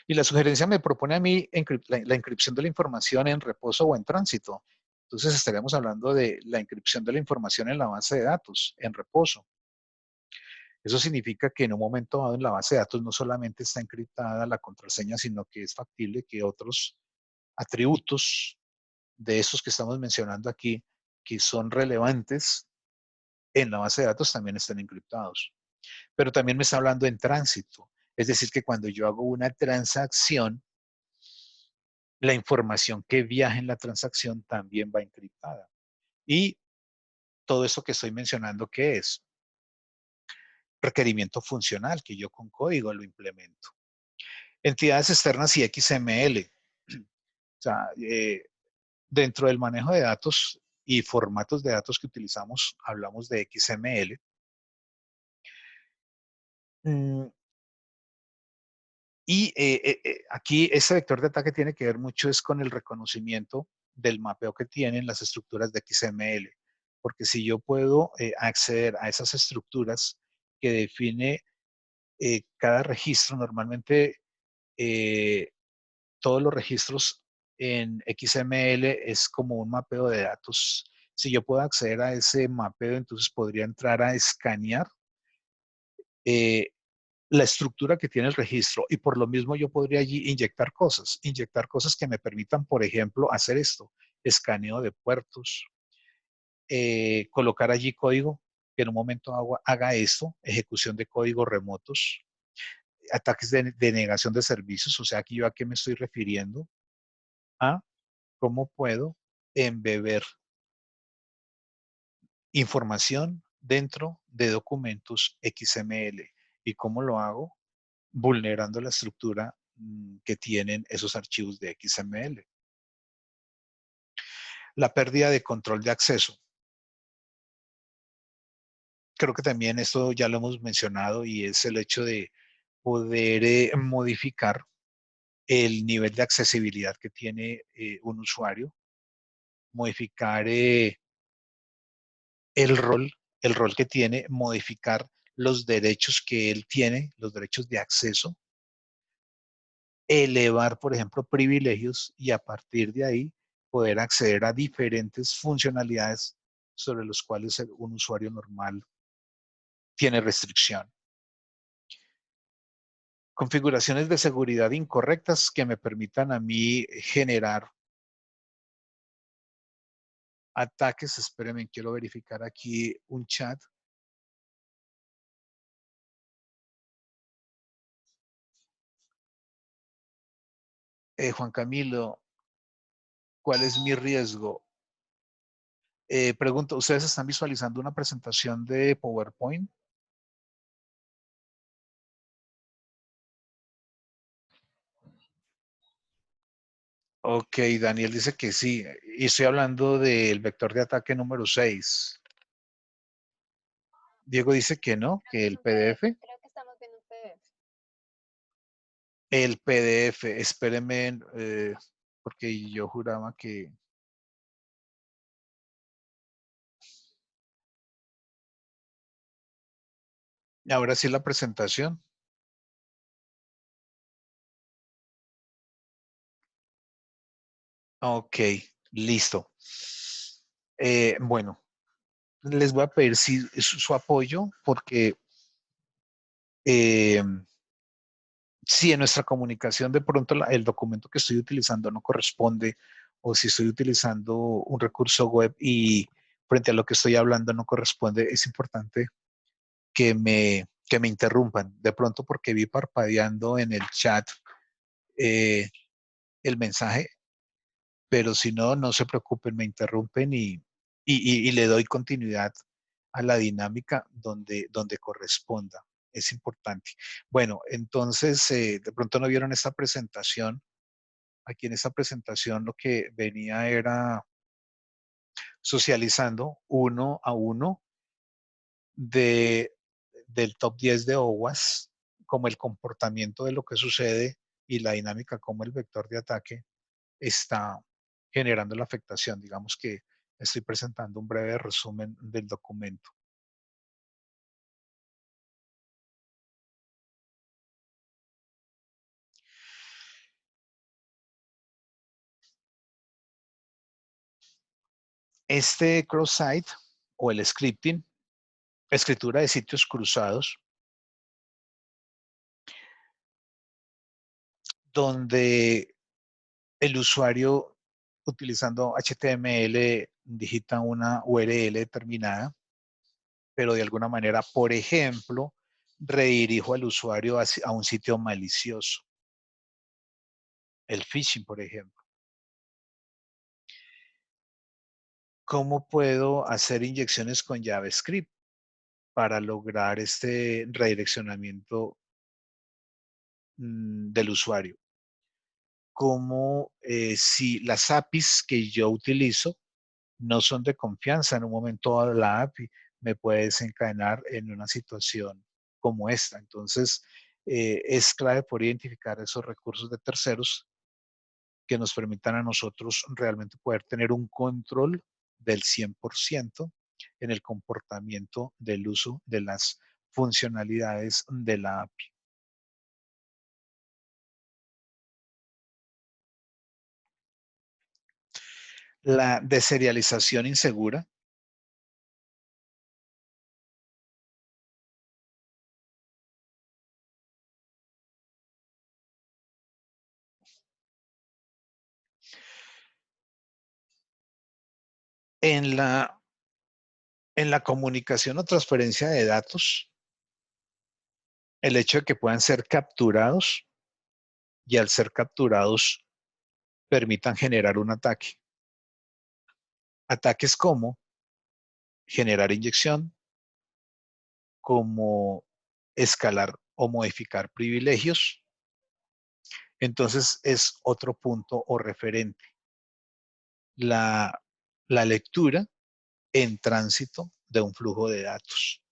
Y la sugerencia me propone a mí la encripción de la información en reposo o en tránsito. Entonces estaríamos hablando de la encripción de la información en la base de datos, en reposo. Eso significa que en un momento dado en la base de datos no solamente está encriptada la contraseña, sino que es factible que otros atributos de esos que estamos mencionando aquí, que son relevantes en la base de datos, también estén encriptados. Pero también me está hablando en tránsito. Es decir, que cuando yo hago una transacción, la información que viaja en la transacción también va encriptada. Y todo esto que estoy mencionando, ¿qué es? Requerimiento funcional, que yo con código lo implemento. Entidades externas y XML. O sea, dentro del manejo de datos y formatos de datos que utilizamos, hablamos de XML. Y aquí ese vector de ataque tiene que ver mucho es con el reconocimiento del mapeo que tienen las estructuras de XML. Porque si yo puedo acceder a esas estructuras que define cada registro, normalmente todos los registros en XML es como un mapeo de datos. Si yo puedo acceder a ese mapeo, entonces podría entrar a escanear eh, la estructura que tiene el registro y por lo mismo yo podría allí inyectar cosas que me permitan, por ejemplo, hacer esto, escaneo de puertos, colocar allí código que en un momento haga esto, ejecución de códigos remotos, ataques de negación de servicios, o sea, aquí yo a qué me estoy refiriendo, a cómo puedo embeber información dentro de documentos XML. ¿Y cómo lo hago? Vulnerando la estructura que tienen esos archivos de XML. La pérdida de control de acceso. Creo que también esto ya lo hemos mencionado y es el hecho de poder modificar el nivel de accesibilidad que tiene un usuario, modificar el rol, el rol que tiene, modificar los derechos que él tiene, los derechos de acceso, elevar, por ejemplo, privilegios y a partir de ahí poder acceder a diferentes funcionalidades sobre los cuales un usuario normal tiene restricción. Configuraciones de seguridad incorrectas que me permitan a mí generar ataques. Espérenme, quiero verificar aquí un chat. Juan Camilo, ¿cuál es mi riesgo? Pregunto, ¿ustedes están visualizando una presentación de PowerPoint? Ok, Daniel dice que sí. Y estoy hablando del vector de ataque número 6. Diego dice que no, que el PDF. Creo que estamos viendo un PDF. El PDF, espérenme, porque yo juraba que... Ahora sí la presentación. Ok, listo. Bueno, les voy a pedir su apoyo porque eh, si en nuestra comunicación de pronto el documento que estoy utilizando no corresponde o si estoy utilizando un recurso web y frente a lo que estoy hablando no corresponde, es importante que me interrumpan. De pronto porque vi parpadeando en el chat eh, el mensaje, pero si no, no se preocupen, me interrumpen y le doy continuidad a la dinámica donde corresponda. Es importante. Bueno, entonces, de pronto no vieron esta presentación. Aquí en esta presentación lo que venía era socializando uno a uno de, del top 10 de OWASP, como el comportamiento de lo que sucede y la dinámica como el vector de ataque está generando la afectación. Digamos que estoy presentando un breve resumen del documento. Este cross-site o el scripting, escritura de sitios cruzados, donde el usuario utilizando HTML digita una URL determinada, pero de alguna manera, por ejemplo, redirijo al usuario a un sitio malicioso. El phishing, por ejemplo. ¿Cómo puedo hacer inyecciones con JavaScript para lograr este redireccionamiento del usuario? Como si las APIs que yo utilizo no son de confianza, en un momento dado la API me puede desencadenar en una situación como esta. Entonces, es clave por identificar esos recursos de terceros que nos permitan a nosotros realmente poder tener un control del 100% en el comportamiento del uso de las funcionalidades de la API. La deserialización insegura. En la comunicación o transferencia de datos, el hecho de que puedan ser capturados y al ser capturados permitan generar un ataque. Ataques como generar inyección, como escalar o modificar privilegios. Entonces es otro punto o referente. La, la lectura en tránsito de un flujo de datos.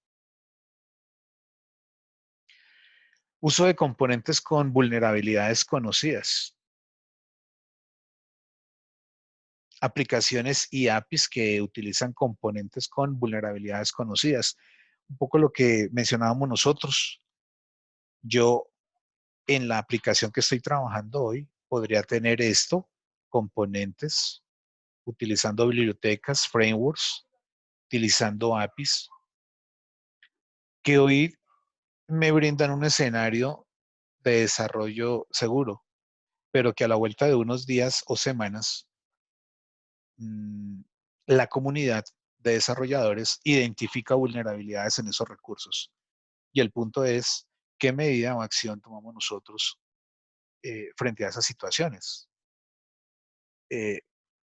Uso de componentes con vulnerabilidades conocidas. Aplicaciones y APIs que utilizan componentes con vulnerabilidades conocidas. Un poco lo que mencionábamos nosotros. Yo en la aplicación que estoy trabajando hoy podría tener esto, componentes, utilizando bibliotecas, frameworks, utilizando APIs, que hoy me brindan un escenario de desarrollo seguro, pero que a la vuelta de unos días o semanas, la comunidad de desarrolladores identifica vulnerabilidades en esos recursos. Y el punto es, ¿qué medida o acción tomamos nosotros frente a esas situaciones?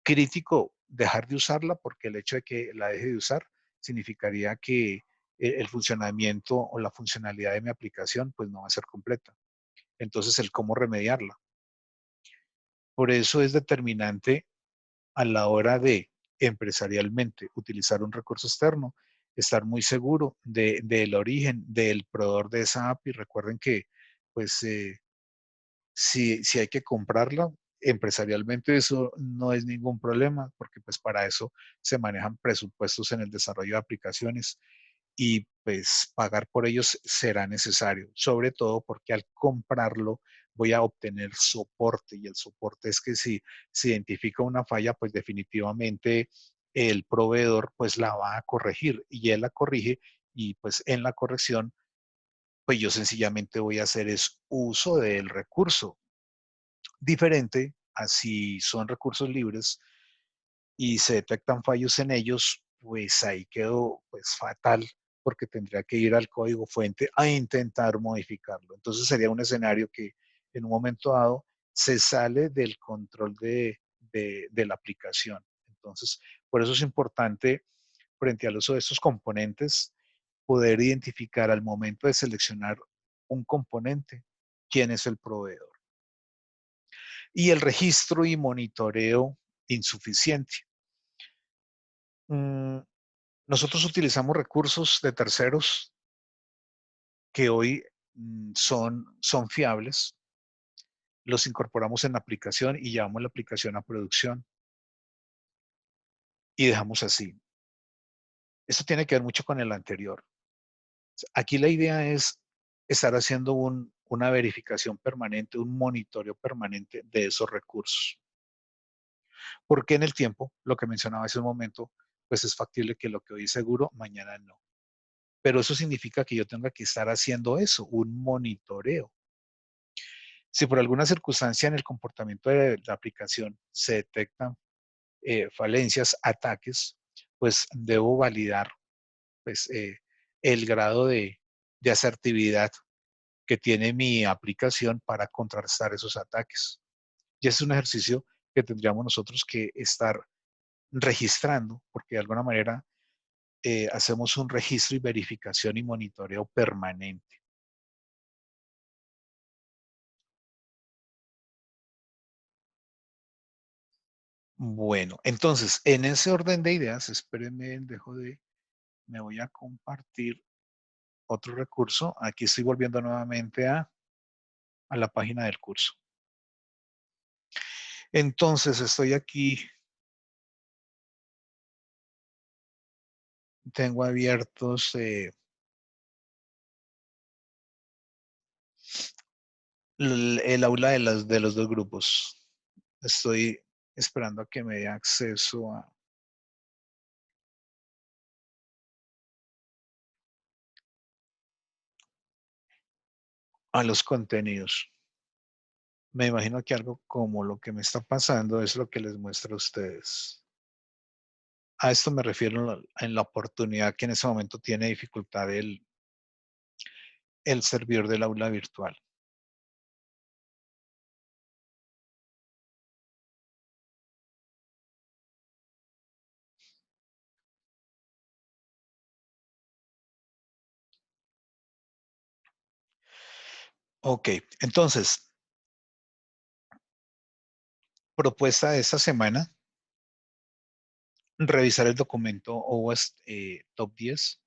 Crítico dejar de usarla, porque el hecho de que la deje de usar significaría que el funcionamiento o la funcionalidad de mi aplicación pues no va a ser completa. Entonces, el cómo remediarla. Por eso es determinante a la hora de empresarialmente utilizar un recurso externo, estar muy seguro del origen, del proveedor de esa API. Recuerden que pues si hay que comprarla empresarialmente, eso no es ningún problema, porque pues para eso se manejan presupuestos en el desarrollo de aplicaciones y pues pagar por ellos será necesario, sobre todo porque al comprarlo voy a obtener soporte, y el soporte es que si se identifica una falla, pues definitivamente el proveedor pues la va a corregir, y él la corrige, y pues en la corrección pues yo sencillamente voy a hacer es uso del recurso. Diferente a si son recursos libres y se detectan fallos en ellos, pues ahí quedó pues fatal, porque tendría que ir al código fuente a intentar modificarlo. Entonces sería un escenario que en un momento dado se sale del control de la aplicación. Entonces, por eso es importante, frente al uso de estos componentes, poder identificar al momento de seleccionar un componente quién es el proveedor. Y el registro y monitoreo insuficiente. Nosotros utilizamos recursos de terceros que hoy son fiables, los incorporamos en la aplicación y llevamos la aplicación a producción y dejamos así. Esto tiene que ver mucho con el anterior. Aquí la idea es estar haciendo una verificación permanente, un monitoreo permanente de esos recursos. Porque en el tiempo, lo que mencionaba hace un momento, pues es factible que lo que hoy es seguro, mañana no. Pero eso significa que yo tenga que estar haciendo eso, un monitoreo. Si por alguna circunstancia en el comportamiento de la aplicación se detectan falencias, ataques, pues debo validar pues, el grado de asertividad que tiene mi aplicación para contrarrestar esos ataques. Y ese es un ejercicio que tendríamos nosotros que estar registrando, porque de alguna manera hacemos un registro y verificación y monitoreo permanente. Bueno, entonces, en ese orden de ideas, espérenme, me voy a compartir otro recurso. Aquí estoy volviendo nuevamente a la página del curso. Entonces, estoy aquí. Tengo abiertos el aula de los dos grupos. Estoy esperando a que me dé acceso a los contenidos. Me imagino que algo como lo que me está pasando es lo que les muestro a ustedes. A esto me refiero en la oportunidad que en ese momento tiene dificultad el servidor del aula virtual. Ok, entonces, propuesta de esta semana, revisar el documento OWASP Top 10,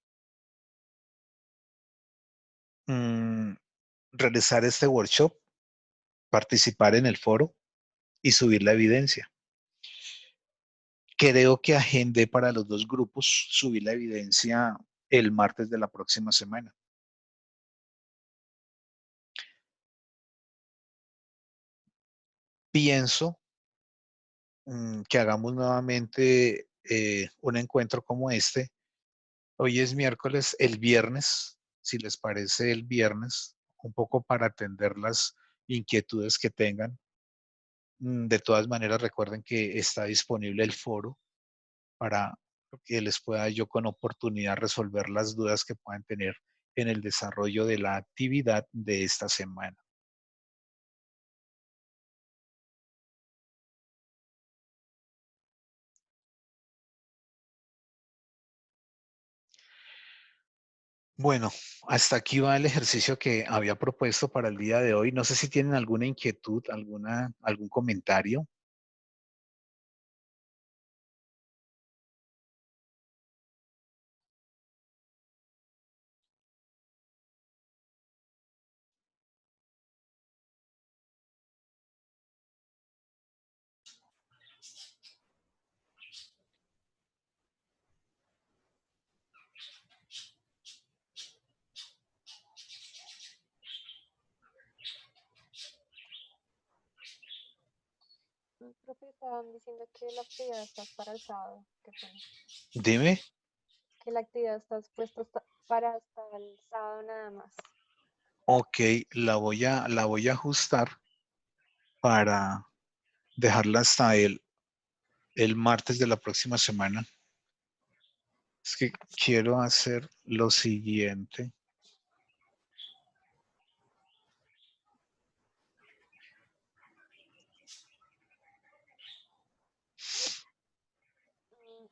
realizar este workshop, participar en el foro y subir la evidencia. Creo que agendé para los dos grupos subir la evidencia el martes de la próxima semana. Pienso que hagamos nuevamente un encuentro como este. Hoy es miércoles, el viernes, si les parece el viernes, un poco para atender las inquietudes que tengan. De todas maneras, recuerden que está disponible el foro para que les pueda yo con oportunidad resolver las dudas que puedan tener en el desarrollo de la actividad de esta semana. Bueno, hasta aquí va el ejercicio que había propuesto para el día de hoy. No sé si tienen alguna inquietud, algún comentario. Profe, estaban diciendo que la actividad está para el sábado. Qué pena. Dime. Que la actividad está puesta para hasta el sábado nada más. Ok, la voy a ajustar para dejarla hasta el martes de la próxima semana. Es que quiero hacer lo siguiente.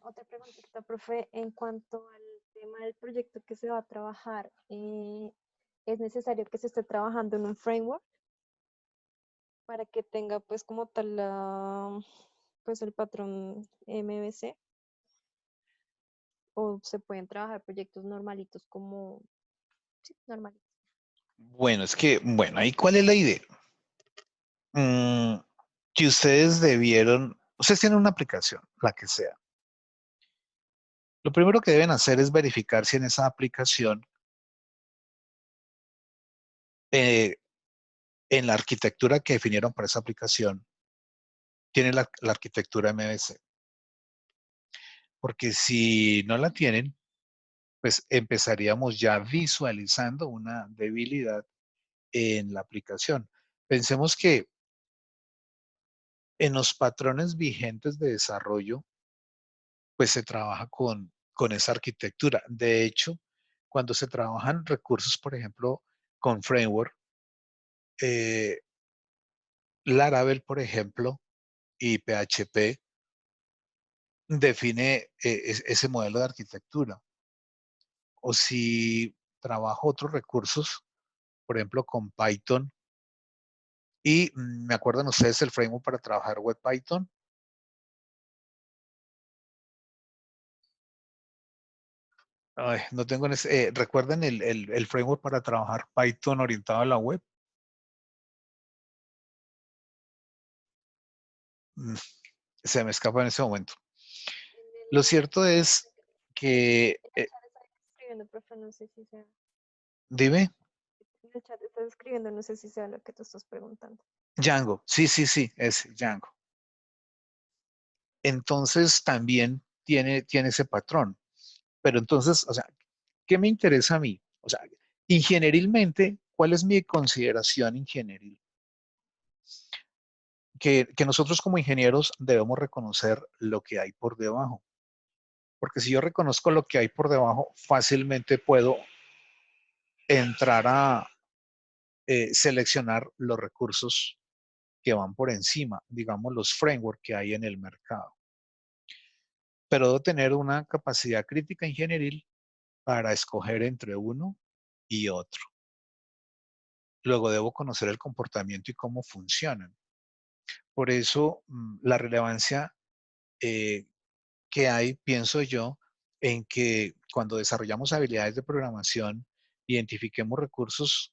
Otra preguntita, profe, en cuanto al tema del proyecto que se va a trabajar, ¿es necesario que se esté trabajando en un framework para que tenga pues como tal pues el patrón MVC? ¿O se pueden trabajar proyectos normalitos como, sí, normalitos? Bueno, es que, bueno, ahí cuál es la idea. Mm, que ustedes tienen una aplicación, la que sea. Lo primero que deben hacer es verificar si en esa aplicación, eh, en la arquitectura que definieron para esa aplicación, tiene la arquitectura MVC. Porque si no la tienen, pues empezaríamos ya visualizando una debilidad en la aplicación. Pensemos que en los patrones vigentes de desarrollo, pues se trabaja con esa arquitectura. De hecho, cuando se trabajan recursos, por ejemplo, con framework, eh, Laravel, por ejemplo, y PHP define ese modelo de arquitectura. O si trabajo otros recursos, por ejemplo, con Python, y me acuerdan ustedes el framework para trabajar web Python. Ay, no tengo ¿recuerdan el framework para trabajar Python orientado a la web? Mm, Se me escapa en ese momento. Lo cierto es que, En el chat estás escribiendo, profe, no sé si sea. dime, En el chat estás escribiendo, no sé si sea lo que tú estás preguntando. Django, sí, sí, sí, es Django. Entonces también tiene ese patrón. Pero entonces, o sea, ¿qué me interesa a mí? O sea, ingenierilmente, ¿cuál es mi consideración ingenieril? Que nosotros como ingenieros debemos reconocer lo que hay por debajo. Porque si yo reconozco lo que hay por debajo, fácilmente puedo entrar a seleccionar los recursos que van por encima, digamos los frameworks que hay en el mercado. Pero debo tener una capacidad crítica ingenieril para escoger entre uno y otro. Luego debo conocer el comportamiento y cómo funcionan. Por eso la relevancia eh, que hay, pienso yo, en que cuando desarrollamos habilidades de programación, identifiquemos recursos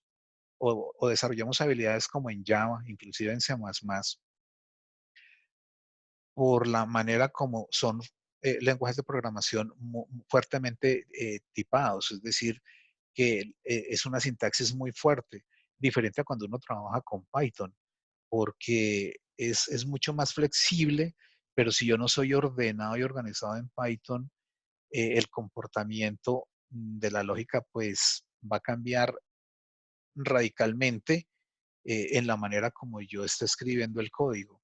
o desarrollemos habilidades como en Java, inclusive en C++, por la manera como son lenguajes de programación fuertemente tipados, es decir, que es una sintaxis muy fuerte, diferente a cuando uno trabaja con Python, porque es mucho más flexible, pero si yo no soy ordenado y organizado en Python, el comportamiento de la lógica pues va a cambiar radicalmente en la manera como yo esté escribiendo el código.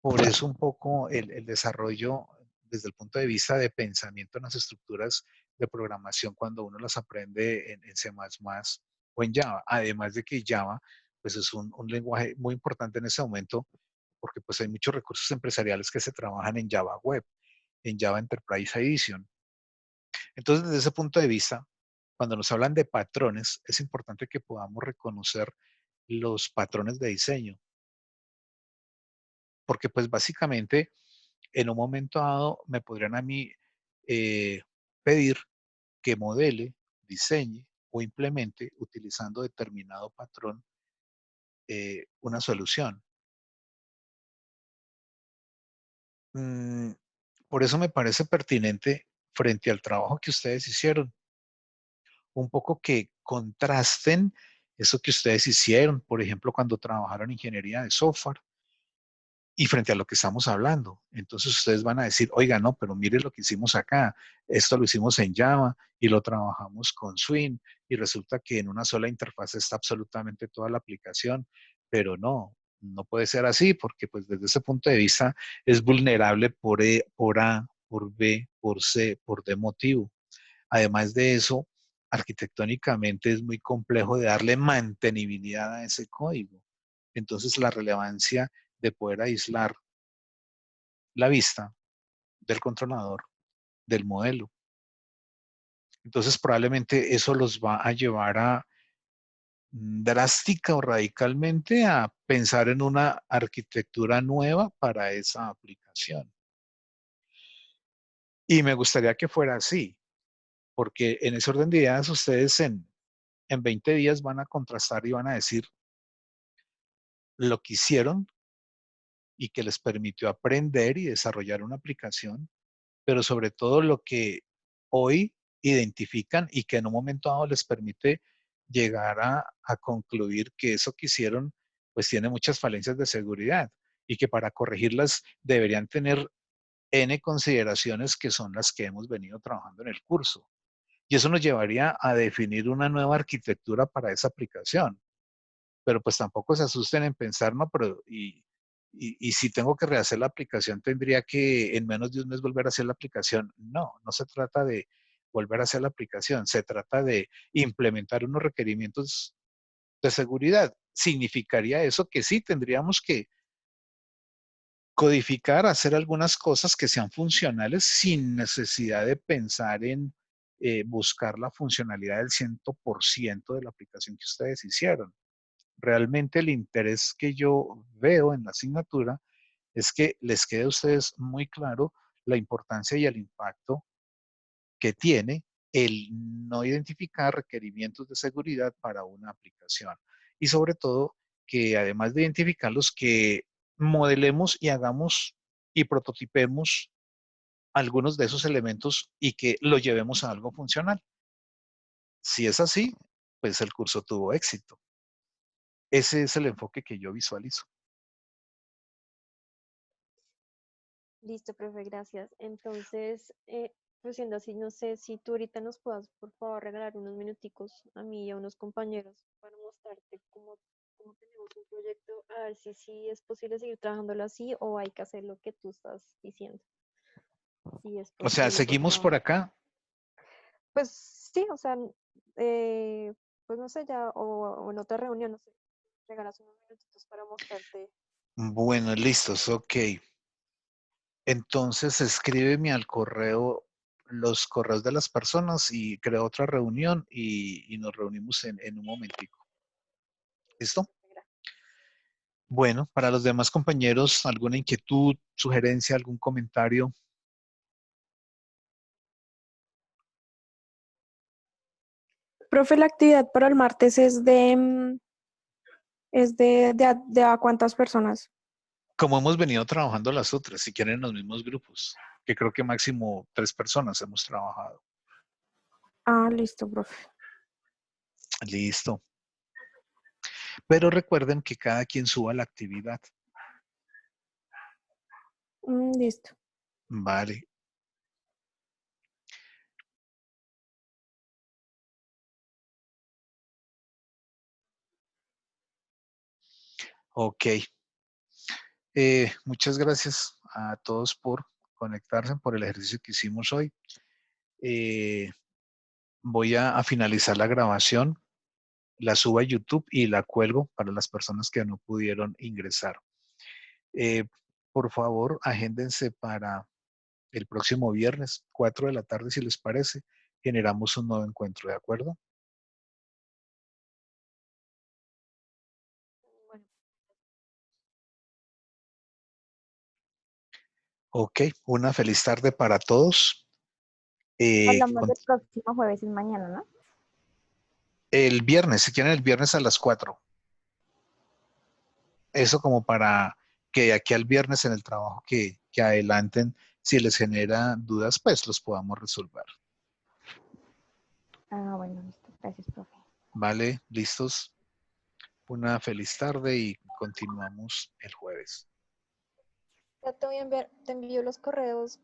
Por eso un poco el desarrollo desde el punto de vista de pensamiento en las estructuras de programación cuando uno las aprende en C++ o en Java. Además de que Java pues es un lenguaje muy importante en ese momento porque pues hay muchos recursos empresariales que se trabajan en Java Web, en Java Enterprise Edition. Entonces, desde ese punto de vista, cuando nos hablan de patrones, es importante que podamos reconocer los patrones de diseño, porque pues básicamente en un momento dado me podrían a mí pedir que modele, diseñe o implemente utilizando determinado patrón una solución. Mm, por eso me parece pertinente frente al trabajo que ustedes hicieron, un poco que contrasten eso que ustedes hicieron, por ejemplo, cuando trabajaron en ingeniería de software y frente a lo que estamos hablando. Entonces ustedes van a decir, oiga, no, pero mire lo que hicimos acá. Esto lo hicimos en Java y lo trabajamos con Swing y resulta que en una sola interfaz está absolutamente toda la aplicación, pero no, no puede ser así porque pues desde ese punto de vista es vulnerable por E, por A, por B, por C, por D motivo. Además de eso, arquitectónicamente es muy complejo de darle mantenibilidad a ese código. Entonces, la relevancia de poder aislar la vista del controlador, del modelo. Entonces, probablemente eso los va a llevar a drástica o radicalmente a pensar en una arquitectura nueva para esa aplicación. Y me gustaría que fuera así, porque en ese orden de ideas ustedes en 20 días van a contrastar y van a decir lo que hicieron y que les permitió aprender y desarrollar una aplicación, pero sobre todo lo que hoy identifican y que en un momento dado les permite llegar a concluir que eso que hicieron pues tiene muchas falencias de seguridad y que para corregirlas deberían tener N consideraciones que son las que hemos venido trabajando en el curso. Y eso nos llevaría a definir una nueva arquitectura para esa aplicación. Pero pues tampoco se asusten en pensar, no, pero y si tengo que rehacer la aplicación, tendría que en menos de un mes volver a hacer la aplicación. No, no se trata de volver a hacer la aplicación, se trata de implementar unos requerimientos de seguridad. Significaría eso que sí tendríamos que codificar, hacer algunas cosas que sean funcionales sin necesidad de pensar en buscar la funcionalidad del 100% de la aplicación que ustedes hicieron. Realmente el interés que yo veo en la asignatura es que les quede a ustedes muy claro la importancia y el impacto que tiene el no identificar requerimientos de seguridad para una aplicación. Y sobre todo, que además de identificarlos, que modelemos y hagamos y prototipemos algunos de esos elementos y que lo llevemos a algo funcional. Si es así, pues el curso tuvo éxito. Ese es el enfoque que yo visualizo. Listo, profe, gracias. Entonces, pues siendo así, no sé si tú ahorita nos puedas, por favor, regalar unos minuticos a mí y a unos compañeros para mostrarte cómo tenemos un proyecto, a ver si es posible seguir trabajándolo así o hay que hacer lo que tú estás diciendo. Si es O sea, posible, por seguimos favor. por acá. Pues sí, o sea, eh, pues no sé, ya, o en otra reunión, no sé, regalas unos minutitos para mostrarte. Bueno, listos, ok. Entonces escríbeme al correo los correos de las personas y creo otra reunión y nos reunimos en un momentico. ¿Listo? Bueno, para los demás compañeros, ¿alguna inquietud, sugerencia, algún comentario? Profe, la actividad para el martes es de a cuántas personas. Como hemos venido trabajando las otras, si quieren en los mismos grupos, que creo que máximo 3 personas hemos trabajado. Ah, listo, profe. Listo. Pero recuerden que cada quien suba la actividad. Listo. Vale. Ok. Muchas gracias a todos por conectarse, por el ejercicio que hicimos hoy. Voy a finalizar la grabación, la subo a YouTube y la cuelgo para las personas que no pudieron ingresar. Por favor, agéndense para el próximo viernes, 4 de la tarde, si les parece. Generamos un nuevo encuentro, ¿de acuerdo? Bueno, Ok, una feliz tarde para todos. Hablamos del próximo jueves y mañana, ¿no? El viernes, si quieren el viernes a las 4. Eso como para que de aquí al viernes en el trabajo que adelanten, si les genera dudas, pues los podamos resolver. Ah, bueno, listo. Gracias, profe. ¿Vale? ¿Listos? Una feliz tarde y continuamos el jueves. ya te voy a enviar, te envío los correos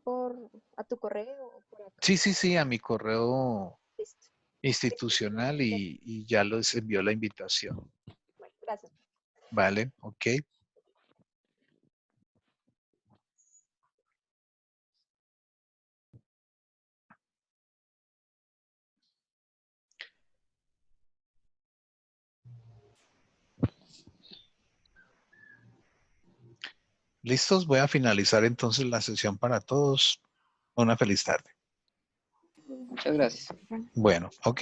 a tu correo o por acá. Sí, a mi correo Listo. institucional y ya les envió la invitación. Bueno, gracias. ¿Vale? Ok. ¿Listos? Voy a finalizar entonces la sesión para todos. Una feliz tarde. Muchas gracias. Bueno, ok.